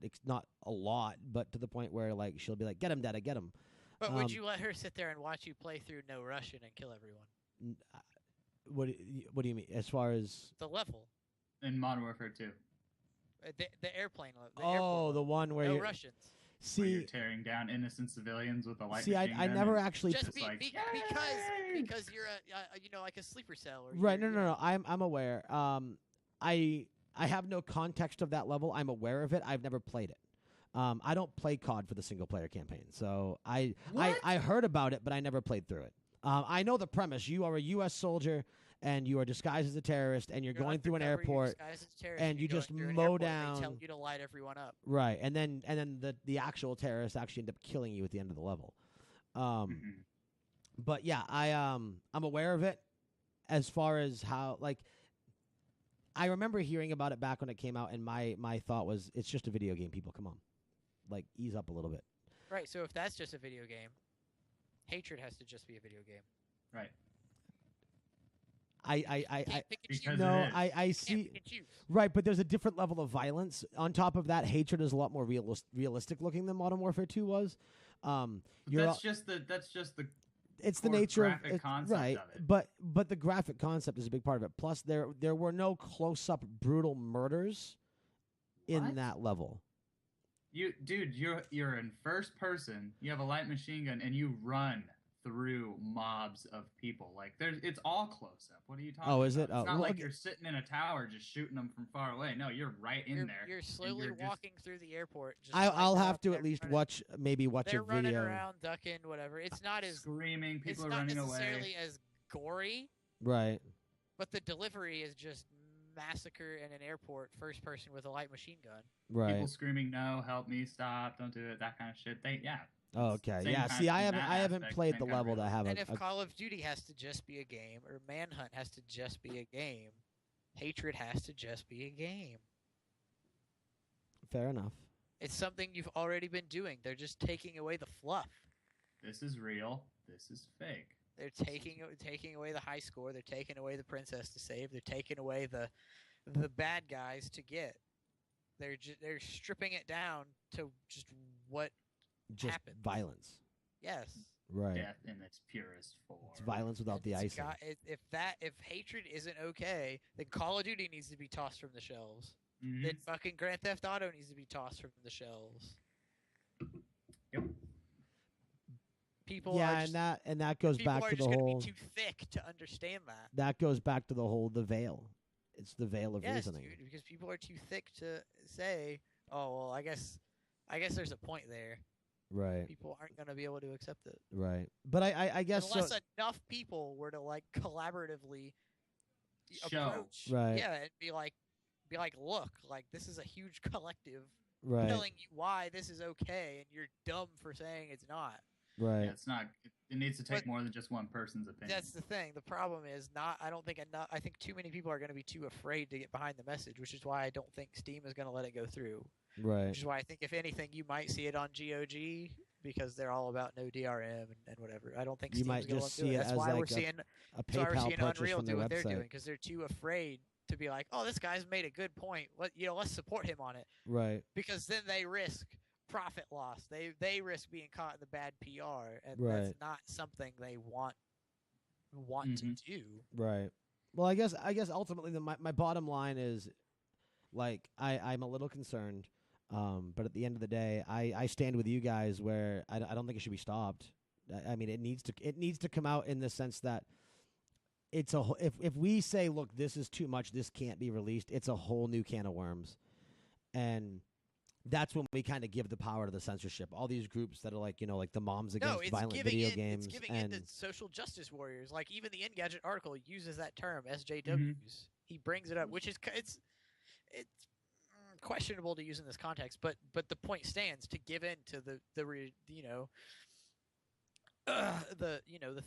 S1: a lot, but to the point where like she'll be like, "Get him, Dada, get him."
S2: But would you let her sit there and watch you play through no Russian and kill everyone?
S1: What do you mean as far as
S2: the level
S3: in Modern Warfare 2?
S2: The airplane level.
S1: The one where
S2: no
S1: you're
S2: Russians.
S3: Where
S1: See,
S3: you're tearing down innocent civilians with a light
S1: see,
S3: machine
S1: I
S3: gun
S1: never
S3: and
S1: actually
S2: just
S3: it's like,
S2: because you're a like a sleeper cell. Or
S1: right. No. I'm aware. I have no context of that level. I'm aware of it. I've never played it. I don't play COD for the single player campaign, so I heard about it, but I never played through it. I know the premise. You are a U.S. soldier, and you are disguised as a terrorist, and you're going through an airport, and you just mow down.
S2: They tell you to light everyone up.
S1: Right, and then the actual terrorists actually end up killing you at the end of the level. But yeah, I'm aware of it. As far as how, like, I remember hearing about it back when it came out, and my thought was, it's just a video game. People, come on, like, ease up a little bit.
S2: Right. So if that's just a video game, hatred has to just be a video game.
S3: right.
S1: I see. Right, but there's a different level of violence. On top of that, hatred is a lot more realistic looking than Modern Warfare 2 was.
S3: That's just the
S1: it's the nature of
S3: graphic concept
S1: right,
S3: of it.
S1: but the graphic concept is a big part of it. Plus, there were no close up brutal murders in that level.
S3: You're in first person. You have a light machine gun and you run through mobs of people. Like it's all close up. What are you talking about?
S1: Oh, is it?
S3: It's not like you're sitting in a tower just shooting them from far away. No, you're right in there.
S2: You're slowly walking through the airport.
S1: I'll have to at least watch a video.
S2: They're running around, ducking, whatever. It's not as
S3: screaming. People are running away.
S2: It's not necessarily as gory.
S1: Right.
S2: But the delivery is just massacre in an airport, first person with a light machine gun.
S1: Right.
S3: People screaming, "No, help me, stop, don't do it," that kind of shit.
S1: Oh, okay. Yeah. See, I haven't played the level that I have.
S2: And if Call of Duty has to just be a game, or Manhunt has to just be a game, hatred has to just be a game.
S1: Fair enough.
S2: It's something you've already been doing. They're just taking away the fluff.
S3: This is real. This is fake.
S2: They're taking away the high score. They're taking away the princess to save. They're taking away the bad guys to get. They're stripping it down to just what happens.
S1: Violence.
S2: Yes.
S1: Right.
S3: Death in its purest form.
S1: It's violence without the icing.
S2: If hatred isn't okay, then Call of Duty needs to be tossed from the shelves.
S3: Mm-hmm.
S2: Then fucking Grand Theft Auto needs to be tossed from the shelves.
S3: Yep.
S2: people
S1: yeah,
S2: are just,
S1: and that goes
S2: people
S1: back
S2: are
S1: to the
S2: just going to
S1: whole.
S2: be too thick to understand that.
S1: That goes back to the whole the veil. It's the veil of
S2: Yes,
S1: reasoning.
S2: dude, because people are too thick to say, "Oh, well, I guess there's a point there."
S1: Right.
S2: People aren't going to be able to accept it
S1: Right. But I guess
S2: unless
S1: so.
S2: enough people were to like collaboratively
S3: Show.
S2: approach,
S1: Right.
S2: yeah, and be like, look, like this is a huge collective
S1: Right.
S2: telling you why this is okay, and you're dumb for saying it's not.
S1: Right.
S3: Yeah, it's not. It needs to take
S2: But
S3: more than just one person's opinion.
S2: That's the thing. The problem is not. I don't think enough. I think too many people are going to be too afraid to get behind the message, which is why I don't think Steam is going to let it go through.
S1: Right.
S2: Which is why I think if anything, you might see it on GOG because they're all about no DRM and whatever. I don't think
S1: You
S2: Steam's
S1: might
S2: gonna
S1: just
S2: do
S1: see it
S2: That's
S1: as
S2: why we're
S1: like
S2: seeing.
S1: a
S2: That's why we're
S1: PayPal
S2: seeing
S1: purchase
S2: Unreal
S1: from their
S2: do what they're doing
S1: website.
S2: because they're too afraid to be like, oh, this guy's made a good point. Let's support him on it.
S1: Right.
S2: Because then they risk profit loss. They risk being caught in the bad PR, and
S1: Right.
S2: that's not something they want to do.
S1: Right. Well, I guess ultimately my bottom line is, like, I'm a little concerned, but at the end of the day, I stand with you guys where I don't think it should be stopped. I mean, it needs to come out in the sense that it's if we say, look, this is too much, this can't be released, it's a whole new can of worms, and that's when we kind of give the power to the censorship. All these groups that are like, like the Moms Against Violent Video Games.
S2: It's giving in to social justice warriors. Like even the Engadget article uses that term, SJWs.
S3: Mm-hmm.
S2: He brings it up, which is it's questionable to use in this context, but the point stands to give in to the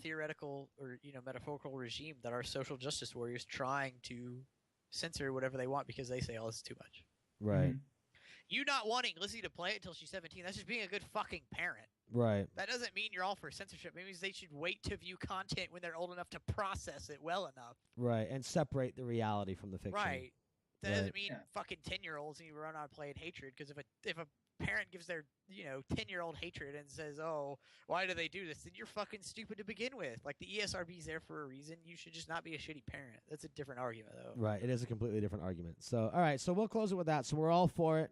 S2: theoretical or metaphorical regime that are social justice warriors trying to censor whatever they want because they say, oh, this is too much.
S1: Right.
S3: Mm-hmm.
S2: You not wanting Lizzie to play it until she's 17, that's just being a good fucking parent.
S1: Right.
S2: That doesn't mean you're all for censorship. It means they should wait to view content when they're old enough to process it well enough.
S1: Right. And separate the reality from the fiction.
S2: Right. That
S1: Right.
S2: doesn't mean fucking 10-year-olds and you run on playing hatred, because if a parent gives their 10-year-old hatred and says, oh, why do they do this, then you're fucking stupid to begin with. Like, the ESRB is there for a reason. You should just not be a shitty parent. That's a different argument, though.
S1: Right. It is a completely different argument. So, all right. So we'll close it with that. So we're all for it.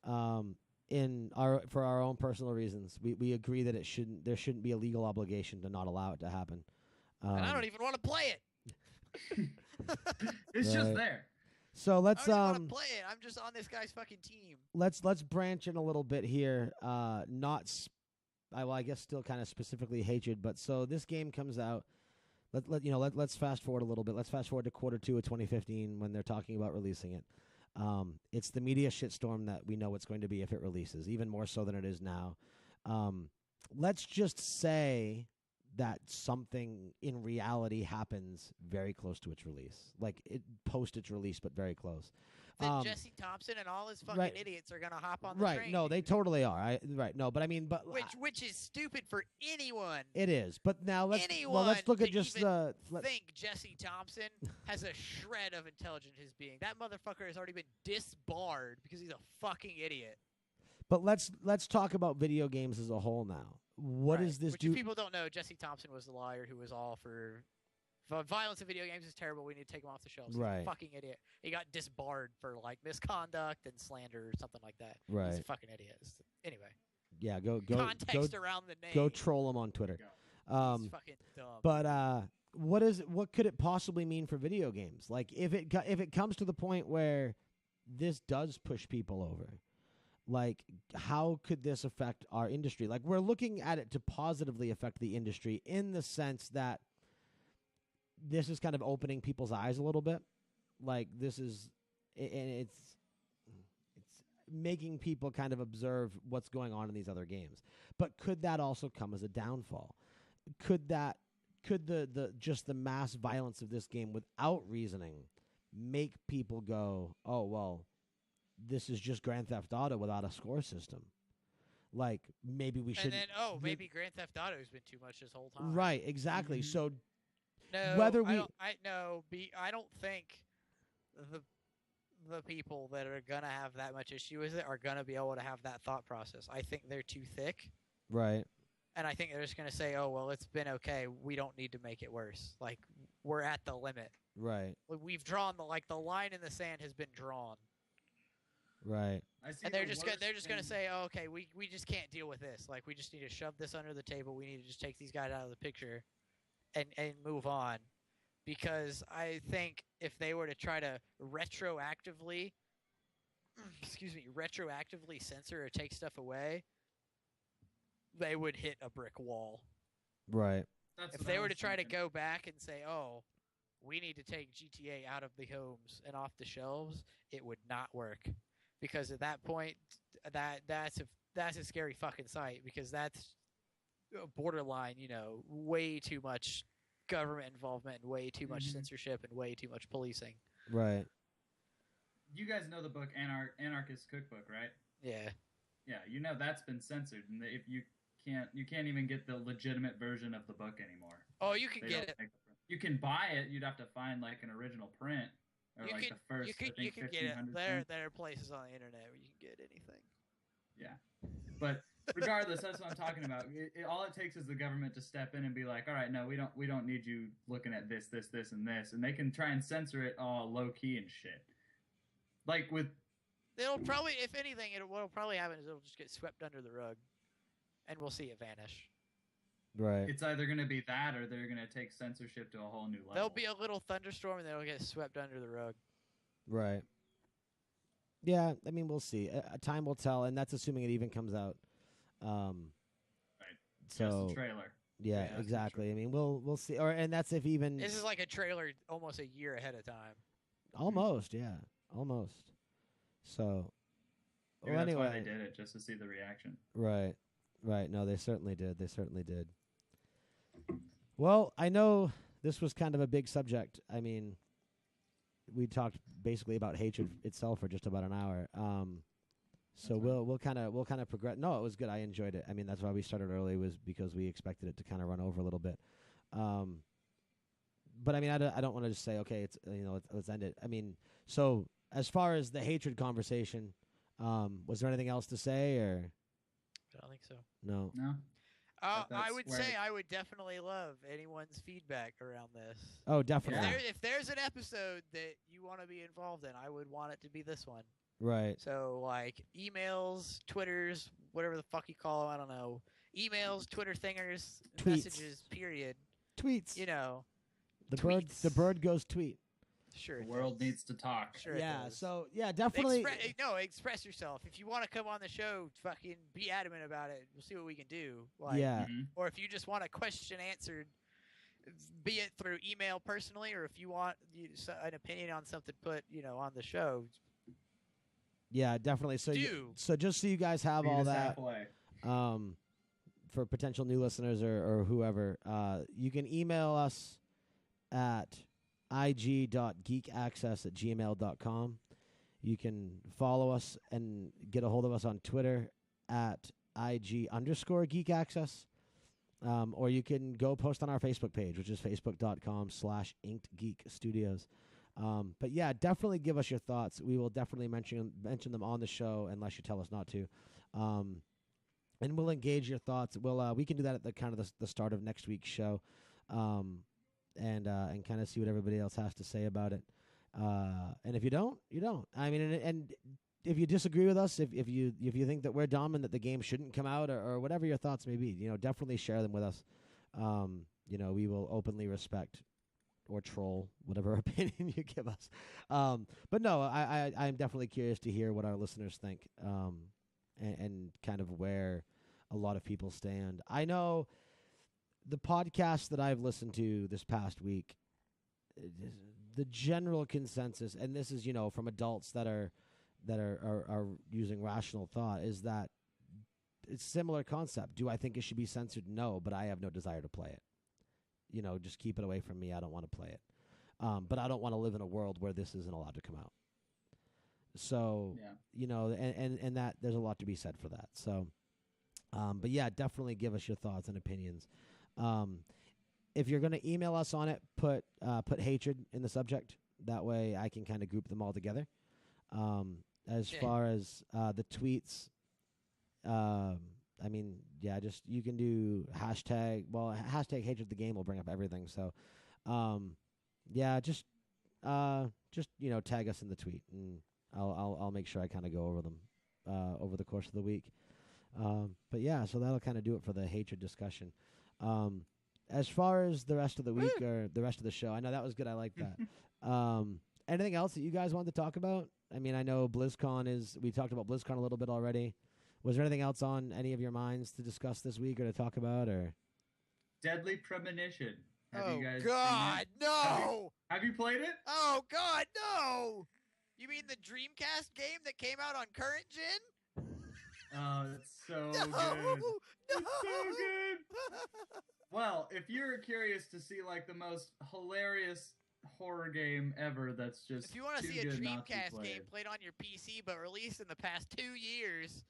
S1: For our own personal reasons, we agree that there shouldn't be a legal obligation to not allow it to happen.
S2: And I don't even want to play it.
S3: It's just there.
S1: So let's
S2: I don't even want to play it. I'm just on this guy's fucking team.
S1: Let's branch in a little bit here. I guess still kind of specifically hatred, but so this game comes out. Let's fast forward a little bit. Let's fast forward to Q2 of 2015 when they're talking about releasing it. It's the media shitstorm that we know it's going to be if it releases, even more so than it is now. Let's just say that something in reality happens very close to its release, like post its release, but very close.
S2: Then Jesse Thompson and all his fucking idiots are gonna hop on the train.
S1: Right? No, they totally are. But I mean,
S2: which is stupid for anyone.
S1: It is. But now let's look at just
S2: think Jesse Thompson has a shred of intelligence in his being. That motherfucker has already been disbarred because he's a fucking idiot.
S1: But let's talk about video games as a whole now. What is this?
S2: Which if people don't know, Jesse Thompson was the lawyer who was all for violence in video games is terrible. We need to take him off the shelves.
S1: Right.
S2: He's a fucking idiot. He got disbarred for like misconduct and slander or something like that.
S1: Right.
S2: He's a fucking idiot. Anyway.
S1: Yeah. Go.
S2: Context around the name.
S1: Go troll him on Twitter.
S2: He's fucking dumb.
S1: But what could it possibly mean for video games? Like if it comes to the point where this does push people over. Like, how could this affect our industry? Like, we're looking at it to positively affect the industry in the sense that this is kind of opening people's eyes a little bit. Like, this is, and it's making people kind of observe what's going on in these other games. But could that also come as a downfall? Could the just the mass violence of this game without reasoning make people go, oh, well, this is just Grand Theft Auto without a score system. Like, maybe we should.
S2: And then, maybe Grand Theft Auto has been too much this whole time.
S1: Right, exactly. Mm-hmm. So,
S2: no,
S1: whether we,
S2: I don't think the people that are gonna have that much issue with it are gonna be able to have that thought process. I think they're too thick.
S1: Right.
S2: And I think they're just gonna say, oh well, it's been okay. We don't need to make it worse. Like, we're at the limit.
S1: Right.
S2: We've drawn the line in the sand has been drawn.
S1: Right.
S3: I see
S2: And they're
S3: the
S2: just
S3: worst
S2: gonna
S3: in-
S2: say, oh, okay, we just can't deal with this. Like, we just need to shove this under the table. We need to just take these guys out of the picture, and move on. Because I think if they were to try to retroactively, retroactively censor or take stuff away, they would hit a brick wall.
S1: Right.
S3: That's
S2: If
S3: what
S2: they
S3: I
S2: were
S3: was
S2: to try to
S3: thinking.
S2: go back and say, oh, we need to take GTA out of the homes and off the shelves, it would not work. Because at that point, that's a scary fucking sight, because that's borderline, way too much government involvement and way too much
S3: Mhm.
S2: censorship and way too much policing.
S1: Right.
S3: You guys know the book Anarchist Cookbook, right?
S2: Yeah.
S3: Yeah, you know that's been censored, and if you can't even get the legitimate version of the book anymore.
S2: Oh, you can
S3: They
S2: get
S3: don't
S2: it.
S3: make the print. You can buy it. You'd have to find like an original print or
S2: You
S3: like
S2: could,
S3: the first.
S2: you could,
S3: I think
S2: you could get it.
S3: 1500
S2: There,
S3: print.
S2: there are places on the internet where you can get anything.
S3: Yeah, but regardless, that's what I'm talking about. All it takes is the government to step in and be like, "All right, no, we don't need you looking at this, and this," and they can try and censor it all low key and shit. Like with
S2: It'll probably, if anything, what'll probably happen is it'll just get swept under the rug, and we'll see it vanish.
S1: Right.
S3: it's either going to be that or they're going to take censorship to a whole new level.
S2: There'll be a little thunderstorm, and then it'll get swept under the rug.
S1: Right. Yeah, I mean, we'll see. Time will tell, and that's assuming it even comes out.
S3: Right.
S1: So
S3: Just a trailer.
S1: yeah,
S3: that's
S1: exactly. I mean, we'll see. And that's if even
S2: This is like a trailer almost a year ahead of time.
S1: almost, yeah, almost. So,
S3: Maybe
S1: well,
S3: that's
S1: anyway,
S3: why they did it, just to see the reaction.
S1: right, right. No, they certainly did. They certainly did. Well, I know this was kind of a big subject. I mean, we talked basically about hatred itself for just about an hour. So
S3: That's fine.
S1: we'll kind of progress. No, it was good. I enjoyed it. I mean, that's why we started early, was because we expected it to kind of run over a little bit. But I mean, I don't want to just say, okay, it's let's end it. I mean, so as far as the hatred conversation, was there anything else to say, or
S2: I don't think so.
S1: no?
S3: No?
S2: I
S3: that's
S2: would
S3: where-
S2: say I would definitely love anyone's feedback around this.
S1: Oh, definitely.
S3: Yeah.
S2: If there's an episode that you want to be involved in, I would want it to be this one.
S1: Right.
S2: So, like, emails, Twitters, whatever the fuck you call them, I don't know. Emails, Twitter thingers,
S1: Tweets.
S2: messages, period.
S1: Tweets.
S2: You know,
S1: The
S2: tweets.
S1: bird goes tweet.
S2: Sure.
S3: The
S2: it
S3: world
S2: does.
S3: needs to talk.
S2: Sure it
S1: Yeah.
S2: does.
S1: So yeah, definitely.
S2: Express yourself. If you want to come on the show, fucking be adamant about it. We'll see what we can do. Like,
S1: Yeah.
S3: Mhm.
S2: Or if you just want a question answered, be it through email personally, or if you want an opinion on something put, on the show,
S1: Yeah, definitely. So so just so you guys have
S3: Meet
S1: all
S3: us
S1: that,
S3: halfway.
S1: for potential new listeners or whoever, you can email us at ig.geekaccess@gmail.com. You can follow us and get a hold of us on Twitter at IG_geekaccess. Or you can go post on our Facebook page, which is facebook.com/inkedgeekstudios. But yeah, definitely give us your thoughts. We will definitely mention them on the show unless you tell us not to. And we'll engage your thoughts. We can do that at the kind of the start of next week's show, and kind of see what everybody else has to say about it. And if you don't, you don't. I mean, and if you disagree with us, if you think that we're dumb and that the game shouldn't come out, or whatever your thoughts may be, definitely share them with us. We will openly respect or troll whatever opinion you give us. But no, I'm definitely curious to hear what our listeners think, and kind of where a lot of people stand. I know the podcasts that I've listened to this past week, the general consensus, and this is from adults that are using rational thought, is that it's a similar concept. Do I think it should be censored? No, but I have no desire to play it. Just keep it away from me. I don't want to play it. But I don't want to live in a world where this isn't allowed to come out. So,
S3: Yeah.
S1: and that there's a lot to be said for that. So, but yeah, definitely give us your thoughts and opinions. If you're going to email us on it, put hatred in the subject. That way I can kind of group them all together. As far as the tweets, I mean, yeah, just you can do hashtag hatred the game will bring up everything. So, yeah, just tag us in the tweet, and I'll make sure I kind of go over them over the course of the week. But yeah, so that'll kind of do it for the hatred discussion. As far as the rest of the week or the rest of the show, I know that was good. I like that. Anything else that you guys wanted to talk about? I mean, I know BlizzCon we talked about BlizzCon a little bit already. Was there anything else on any of your minds to discuss this week or to talk about? Or
S3: Deadly Premonition. Have
S2: Oh
S3: you guys
S2: God,
S3: seen it?
S2: no!
S3: Have you played it?
S2: Oh God, no! You mean the Dreamcast game that came out on current gen?
S3: Oh, it's so
S2: No!
S3: good.
S2: No!
S3: It's so good. Well, if you're curious to see like the most hilarious horror game ever, that's just
S2: If you want to
S3: too
S2: see a
S3: good not to be
S2: Dreamcast
S3: played.
S2: game played on your PC but released in the past 2 years,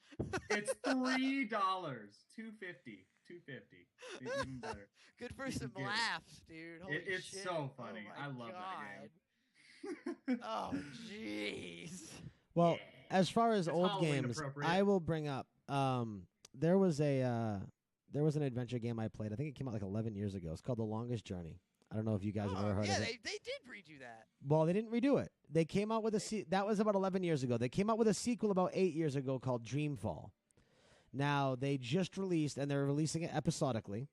S3: It's $3, $2.50, even better.
S2: good for
S3: You
S2: some
S3: can get it.
S2: laughs, dude. Holy
S3: It's
S2: shit.
S3: so funny.
S2: Oh my
S3: I love that game.
S2: God. Oh jeez.
S1: well,
S3: Yeah.
S1: as far as
S3: It's
S1: old
S3: Halloween
S1: games,
S3: appropriate.
S1: I will bring up. There was an adventure game I played. I think it came out like 11 years ago. It's called The Longest Journey. I don't know if you guys have ever heard
S2: yeah,
S1: of it.
S2: they did redo that.
S1: Well, they didn't redo it. They came out with that was about 11 years ago. They came out with a sequel about 8 years ago called Dreamfall. Now, they just released, and they're releasing it episodically.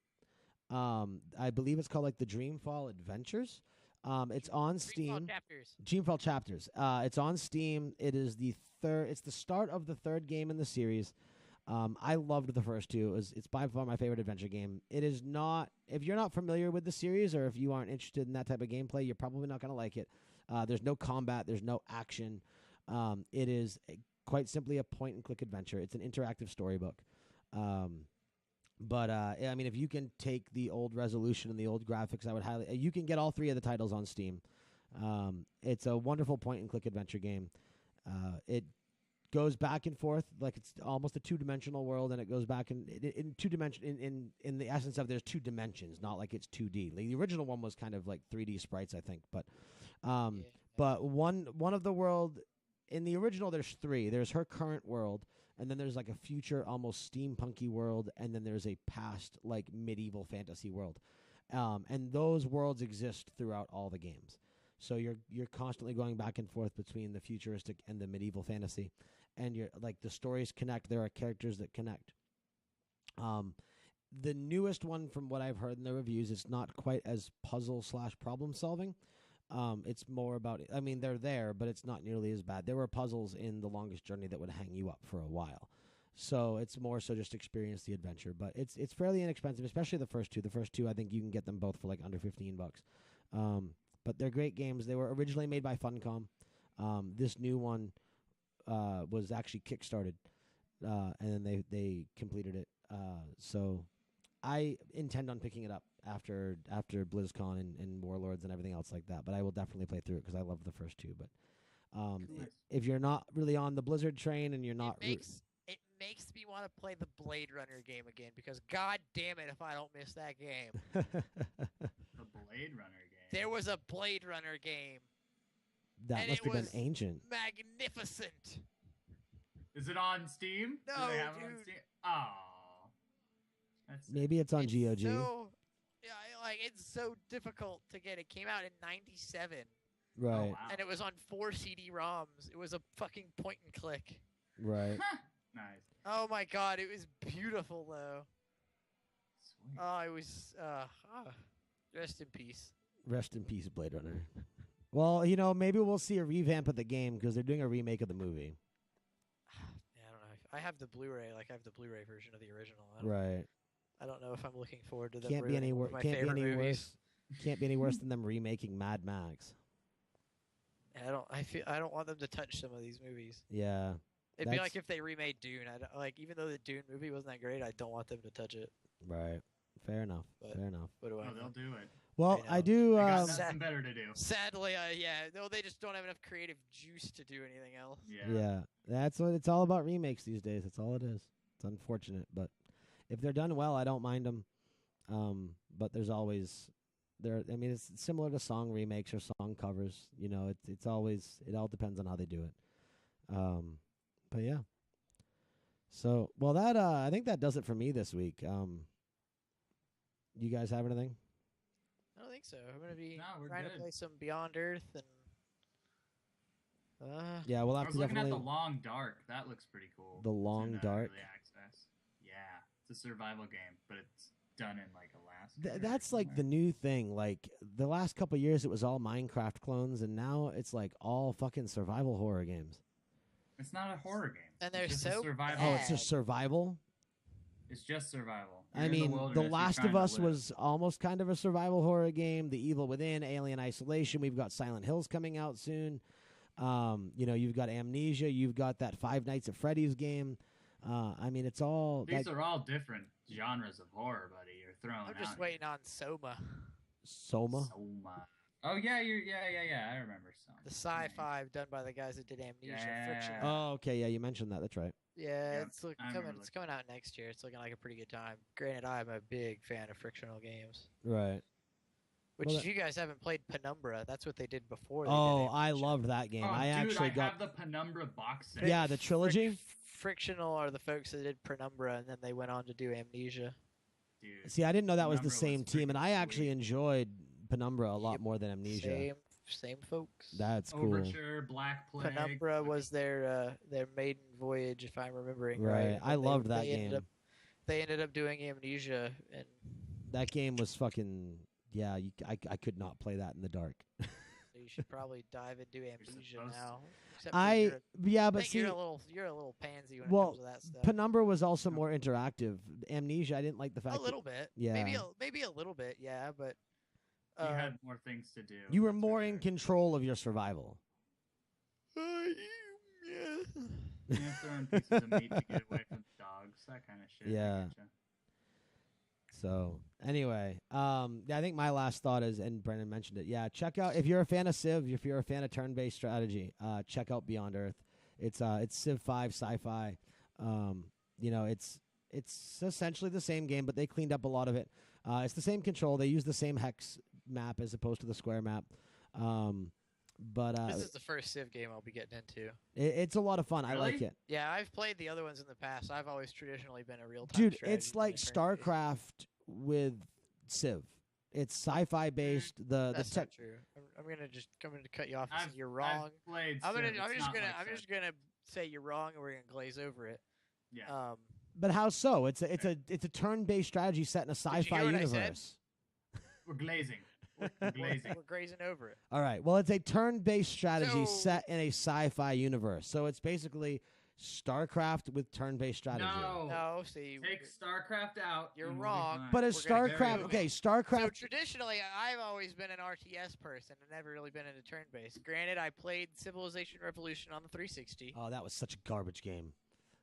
S1: I believe it's called like the Dreamfall Adventures. It's on Steam.
S2: Chapters.
S1: Dreamfall Chapters. It's on Steam. It is it's the start of the third game in the series. I loved the first two. It's by far my favorite adventure game. It is not, if you're not familiar with the series or if you aren't interested in that type of gameplay, you're probably not going to like it. There's no combat. There's no action. It is quite simply a point-and-click adventure. It's an interactive storybook. But I mean, if you can take the old resolution and the old graphics, I would highly. You can get all three of the titles on Steam. It's a wonderful point-and-click adventure game. It goes back and forth like it's almost a two-dimensional world, and it goes back in two dimension in the essence of there's two dimensions, not like it's 2D. Like the original one was kind of like 3D sprites, I think, but one of the world in the original there's three. There's her current world, and then there's like a future almost steampunky world, and then there's a past like medieval fantasy world, and those worlds exist throughout all the games. So you're constantly going back and forth between the futuristic and the medieval fantasy, and you're like the stories connect. There are characters that connect. The newest one, from what I've heard in the reviews, it's not quite as puzzle/problem solving. It's more about. I mean, they're there, but it's not nearly as bad. There were puzzles in The Longest Journey that would hang you up for a while. So it's more so just experience the adventure. But it's fairly inexpensive, especially the first two. The first two, I think you can get them both for like under $15. But they're great games. They were originally made by Funcom. This new one was actually kickstarted, and then they completed it. So I intend on picking it up after BlizzCon and Warlords and everything else like that. But I will definitely play through it because I love the first two. But if you're not really on the Blizzard train and you're not,
S2: it makes me want to play the Blade Runner game again because god damn it if I don't miss that game.
S3: The Blade Runner game.
S2: There was a Blade Runner game.
S1: that
S2: and
S1: must
S2: it
S1: have been
S2: was
S1: ancient.
S2: Magnificent.
S3: Is it on Steam?
S2: No,
S3: Do they have it on
S2: dude.
S3: Steam? Oh. That's
S1: Maybe it's on
S2: It's
S1: GOG.
S2: So, yeah, like it's so difficult to get. It came out in '97,
S1: Right,
S3: Oh, wow.
S2: and it was on 4 CD-ROMs. It was a fucking point and click.
S1: right.
S3: Nice.
S2: Oh my god, it was beautiful though.
S3: Sweet.
S2: Oh, it was. Rest in peace.
S1: Rest in peace, Blade Runner. Well, maybe we'll see a revamp of the game because they're doing a remake of the movie.
S2: Yeah, I don't know. I have the Blu-ray. Like I have the Blu-ray version of the original.
S1: Right.
S2: I don't know if I'm looking forward to them.
S1: Can't be any
S2: ruining one of my
S1: Can't be
S2: favorite
S1: any
S2: movies.
S1: worse. Can't be any worse than them remaking Mad Max.
S2: And I don't want them to touch some of these movies.
S1: Yeah.
S2: It'd be
S1: That's-
S2: like if they remade Dune. Even though the Dune movie wasn't that great, I don't want them to touch it.
S1: Right. Fair enough.
S2: But-
S1: Fair enough.
S2: What do
S3: Oh,
S2: I know?
S3: they'll do it.
S1: Well,
S2: I
S1: I
S2: know.
S1: do.
S3: They got
S2: Sad-
S3: nothing better to do.
S2: Sadly, yeah. No, they just don't have enough creative juice to do anything else.
S1: Yeah. That's what it's all about. Remakes these days. That's all it is. It's unfortunate, but if they're done well, I don't mind them. But there's always I mean, it's similar to song remakes or song covers. It's always. It all depends on how they do it. But yeah. So, well, that I think that does it for me this week. You guys have anything?
S2: I don't think so. I'm gonna be
S3: No, we're
S2: trying to
S3: good.
S2: play some Beyond Earth and
S1: Yeah, we'll
S3: I
S1: have
S3: was
S1: to
S3: looking at
S1: definitely.
S3: the Long Dark. That looks pretty cool.
S1: The
S3: It's in,
S1: Long Dark?
S3: Early access. Yeah, it's a survival game, but it's done in like Alaska. or
S1: That's like the
S3: somewhere.
S1: new thing. Like the last couple of years, it was all Minecraft clones, and now it's like all fucking survival horror games.
S3: It's not a horror game.
S2: And
S3: It's
S2: they're
S3: just a
S2: so
S3: survival.
S1: Oh, it's
S2: bad.
S1: just survival.
S3: It's just survival.
S1: I
S3: You're in
S1: mean, The
S3: wilderness, you're
S1: Last
S3: trying
S1: of
S3: to
S1: Us
S3: live.
S1: was almost kind of a survival horror game. The Evil Within, Alien Isolation. We've got Silent Hills coming out soon. You've got Amnesia. You've got that Five Nights at Freddy's game. I mean, it's all.
S3: These are all different genres of horror, buddy. You're throwing.
S2: I'm just
S3: out
S2: waiting on Soma,
S1: Soma.
S3: Soma. Oh yeah, I remember Soma.
S2: the sci-fi done by the guys that did Amnesia.
S3: Yeah.
S2: Friction.
S1: Oh, okay. Yeah, you mentioned that. That's right.
S2: Yeah,
S3: Yep,
S2: it's
S3: I remember
S2: coming. It's coming out next year. It's looking like a pretty good time. Granted, I'm a big fan of frictional games.
S1: Right.
S2: Which,
S1: Well,
S2: if you guys haven't played Penumbra, that's what they did before. They
S1: Oh,
S2: did
S1: I
S2: Amnesia.
S1: loved that game.
S3: Oh,
S1: I
S3: dude,
S1: actually got.
S3: have the Penumbra box set.
S1: Yeah, the trilogy?
S2: Frictional are the folks that did Penumbra, and then they went on to do Amnesia.
S3: Dude.
S1: See, I didn't know that was the
S3: Penumbra
S1: same
S3: was
S1: team, and
S3: freaking
S1: I actually
S3: sweet.
S1: enjoyed Penumbra a lot
S2: Yep.
S1: more than Amnesia.
S2: Same folks.
S1: That's cool.
S3: Overture, Black Plague.
S2: Penumbra was their maiden voyage, if I'm remembering
S1: Right.
S2: right.
S1: I
S2: and
S1: loved that
S2: they ended
S1: game.
S2: they ended up doing Amnesia, and
S1: That game was fucking. Yeah, I could not play that in the dark.
S2: you should probably dive into Amnesia
S3: supposed to.
S2: now. Except for you're a-
S1: Yeah,
S2: I
S1: but
S2: think
S1: see,
S2: you're a little pansy when
S1: well,
S2: it comes to that stuff.
S1: Penumbra was also more interactive. Amnesia, I didn't like the fact
S2: A little bit,
S1: Yeah.
S2: maybe a little bit, yeah, but
S3: You had more things to do.
S1: you were
S3: that's
S1: more
S3: for
S1: in
S3: sure.
S1: control of your survival.
S2: yeah.
S3: Yeah, throwing pieces of meat to get away from dogs, that kind of shit. I
S1: Yeah.
S3: getcha.
S1: So anyway, I think my last thought is, and Brendan mentioned it. Yeah, check out if you're a fan of Civ, if you're a fan of turn-based strategy, check out Beyond Earth. It's Civ 5 sci-fi. It's essentially the same game, but they cleaned up a lot of it. It's the same control. They use the same hex map as opposed to the square map.
S2: This is the first Civ game I'll be getting into.
S1: It's a lot of fun. I like
S3: Really?
S1: it.
S2: Yeah, I've played the other ones in the past. I've always traditionally been a real-time
S1: Dude,
S2: strategy
S1: it's like
S2: and turn-based.
S1: StarCraft with Civ. It's sci-fi based. The
S2: That's
S1: tech.
S2: not true. I'm gonna cut you off and say
S3: I've,
S2: you're wrong.
S3: I've played
S2: I'm
S3: Civ, it's
S2: just
S3: not
S2: gonna
S3: like
S2: I'm
S3: Civ.
S2: just gonna say you're wrong, and we're gonna glaze over it.
S3: Yeah.
S1: But how so? It's a turn-based strategy set in a
S2: you
S1: sci-fi
S2: hear what I said?
S1: universe.
S3: We're glazing.
S2: we're,
S3: We're glazing.
S2: we're grazing over it.
S1: All right. Well, it's a turn-based strategy
S2: So-
S1: set in a sci-fi universe. So it's basically StarCraft with turn-based strategy.
S2: No, see,
S3: Take StarCraft out.
S2: You're
S3: and we'll be
S2: wrong.
S3: fine.
S1: But it's
S2: We're gonna
S1: StarCraft.
S2: very
S1: Okay,
S2: so
S1: StarCraft.
S2: traditionally, I've always been an RTS person and never really been into turn-based. Granted, I played Civilization Revolution on the 360.
S1: Oh, that was such a garbage game.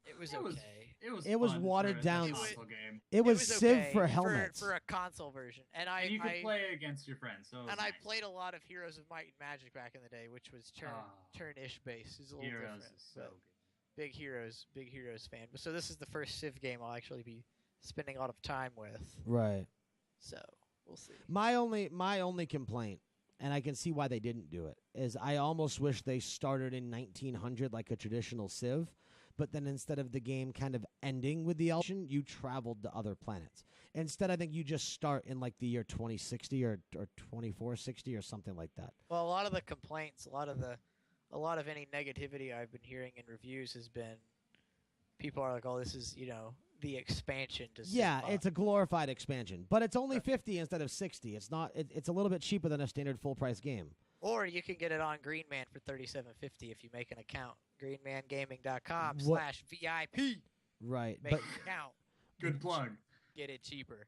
S2: It was
S3: It was-
S2: okay.
S1: It was
S3: fun
S1: watered
S3: for a
S1: down.
S3: console game.
S1: It was Civ
S2: okay
S1: for helmets.
S2: for a console version, and
S3: And you could play it against your friends. So it was
S2: and I
S3: nice.
S2: played a lot of Heroes of Might and Magic back in the day, which was turn-ish based. It's a little
S3: Heroes
S2: different.
S3: is so
S2: but
S3: good.
S2: big Heroes fan. But so this is the first Civ game I'll actually be spending a lot of time with.
S1: Right.
S2: So we'll see.
S1: My only complaint, and I can see why they didn't do it, is I almost wish they started in 1900 like a traditional Civ, but then instead of the game kind of ending with the ocean, you traveled to other planets. Instead, I think you just start in like the year 2060 or 2460 or something like that.
S2: Well, a lot of the complaints, a lot of any negativity I've been hearing in reviews has been people are like, "Oh, this is the expansion to."
S1: Yeah,
S2: Civ
S1: it's a glorified expansion, but it's only 50 instead of 60. It's not. It's a little bit cheaper than a standard full price game.
S2: Or you can get it on Green Man for $37.50 if you make an account. GreenManGaming.com
S1: What-
S2: /VIP.
S1: Right,
S2: Make
S1: but
S2: an account.
S3: Good plug.
S2: Get it cheaper.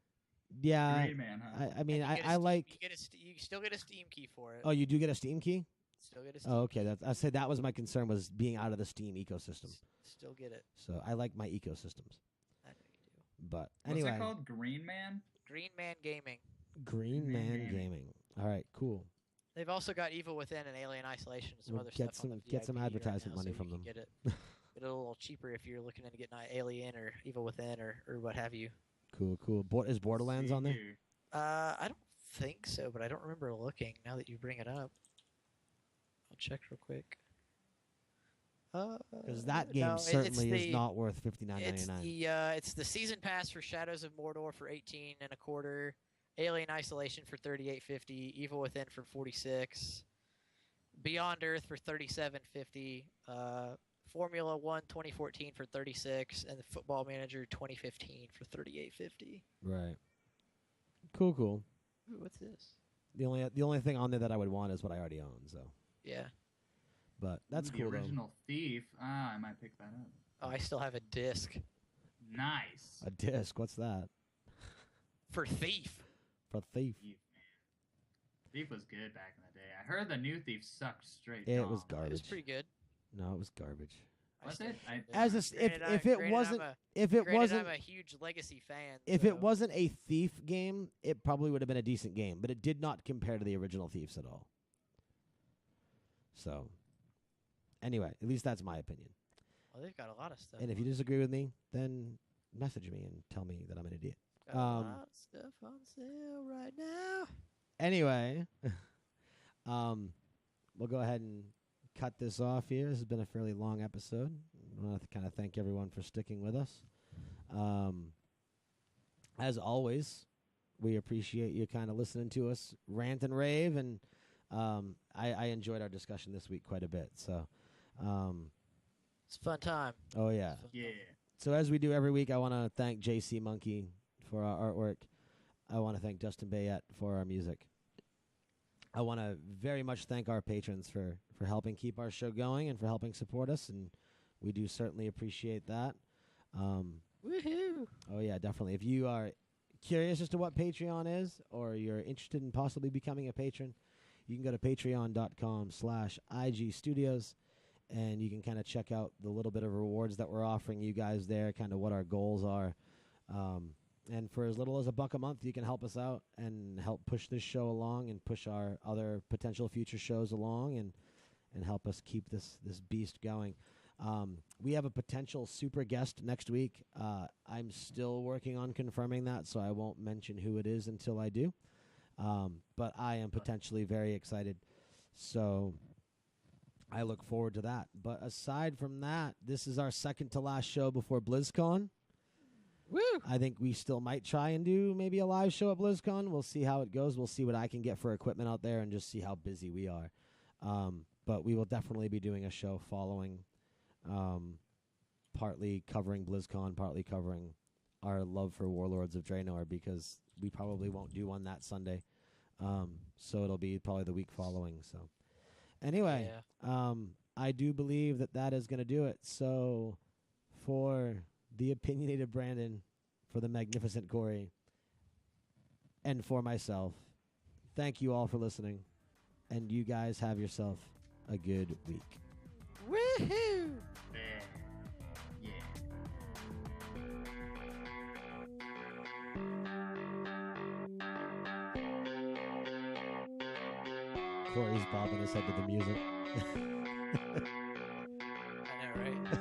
S1: yeah,
S3: Green Man, huh?
S1: I mean,
S2: And you get a
S1: I
S2: Steam-
S1: like.
S2: You still get a Steam key for it.
S1: Oh, you do get a Steam key?
S2: Still get a Steam.
S1: Oh, okay. I said that was my concern, was being out of the Steam ecosystem.
S2: Still get it.
S1: So I like my ecosystems.
S2: I know you do.
S1: But
S3: What's
S1: anyway,
S3: it called? Green Man?
S2: Green Man Gaming.
S1: Green
S3: Green
S1: Man
S3: Man.
S1: Gaming. All right, cool.
S2: They've also got Evil Within and Alien Isolation and some
S1: We'll
S2: other
S1: get
S2: stuff on
S1: some-
S2: the
S1: get some
S2: VIP right
S1: advertisement
S2: now,
S1: money
S2: so
S1: from
S2: you can
S1: them.
S2: Get it a little cheaper if you're looking into getting Alien or Evil Within or what have you.
S1: Cool. Is Borderlands on there?
S3: See you.
S2: I don't think so, but I don't remember looking. Now that you bring it up, I'll check real quick.
S1: Because that game
S2: no,
S1: certainly is not worth $59.99.
S2: It's the season pass for Shadows of Mordor for 18 and a quarter, Alien Isolation for 38.50, Evil Within for 46. Beyond Earth for 37.50. Formula One 2014 for 36, and the Football Manager 2015 for 38.50.
S1: Right. Cool.
S2: Ooh, what's this?
S1: The only thing on there that I would want is what I already own. So,
S2: Yeah.
S1: but that's
S3: The
S1: cool.
S3: original Thief. I might pick that up.
S2: Oh, I still have a disc
S3: Nice.
S1: Though. A disc. What's that?
S2: for Thief.
S1: For Thief.
S3: Thief, man. Thief was good back in the day. I heard the new Thief sucked straight.
S1: It
S3: dog.
S1: was garbage.
S2: It was pretty good.
S1: No, it was garbage.
S3: Was it?
S1: As a, if it wasn't
S2: I'm a huge Legacy fan.
S1: if
S2: so.
S1: it wasn't a Thief game, it probably would have been a decent game, but it did not compare to the original Thieves at all. So, anyway, at least that's my opinion.
S2: Well, they've got a lot of stuff.
S1: And if you disagree with me, then message me and tell me that I'm an idiot.
S2: Got a lot of stuff on sale right now.
S1: Anyway, we'll go ahead and cut this off here. This has been a fairly long episode. I want to kind of thank everyone for sticking with us. As always, we appreciate you kind of listening to us rant and rave, and I enjoyed our discussion this week quite a bit. So,
S2: It's a fun time.
S1: oh yeah.
S3: Yeah.
S1: So as we do every week, I want to thank JC Monkey for our artwork. I want to thank Justin Bayette for our music. I want to very much thank our patrons for helping keep our show going and for helping support us, and we do certainly appreciate that.
S2: Woohoo!
S1: Oh, yeah, definitely. If you are curious as to what Patreon is, or you're interested in possibly becoming a patron, you can go to patreon.com/IG Studios, and you can kind of check out the little bit of rewards that we're offering you guys there, kind of what our goals are. And for as little as $1 a month, you can help us out and help push this show along and push our other potential future shows along and help us keep this beast going. We have a potential super guest next week. I'm still working on confirming that, so I won't mention who it is until I do. But I am potentially very excited. So I look forward to that. But aside from that, this is our second to last show before BlizzCon.
S2: Woo!
S1: I think we still might try and do maybe a live show at BlizzCon. We'll see how it goes. We'll see what I can get for equipment out there and just see how busy we are. But we will definitely be doing a show following, partly covering BlizzCon, partly covering our love for Warlords of Draenor, because we probably won't do one that Sunday. So it'll be probably the week following. So anyway, I do believe that is going to do it. So for the opinionated Brandon, for the magnificent Corey, and for myself, thank you all for listening, and you guys have yourself a good week.
S2: Woohoo!
S3: Yeah.
S1: Corey's bobbing his head to the music.
S2: I know, right?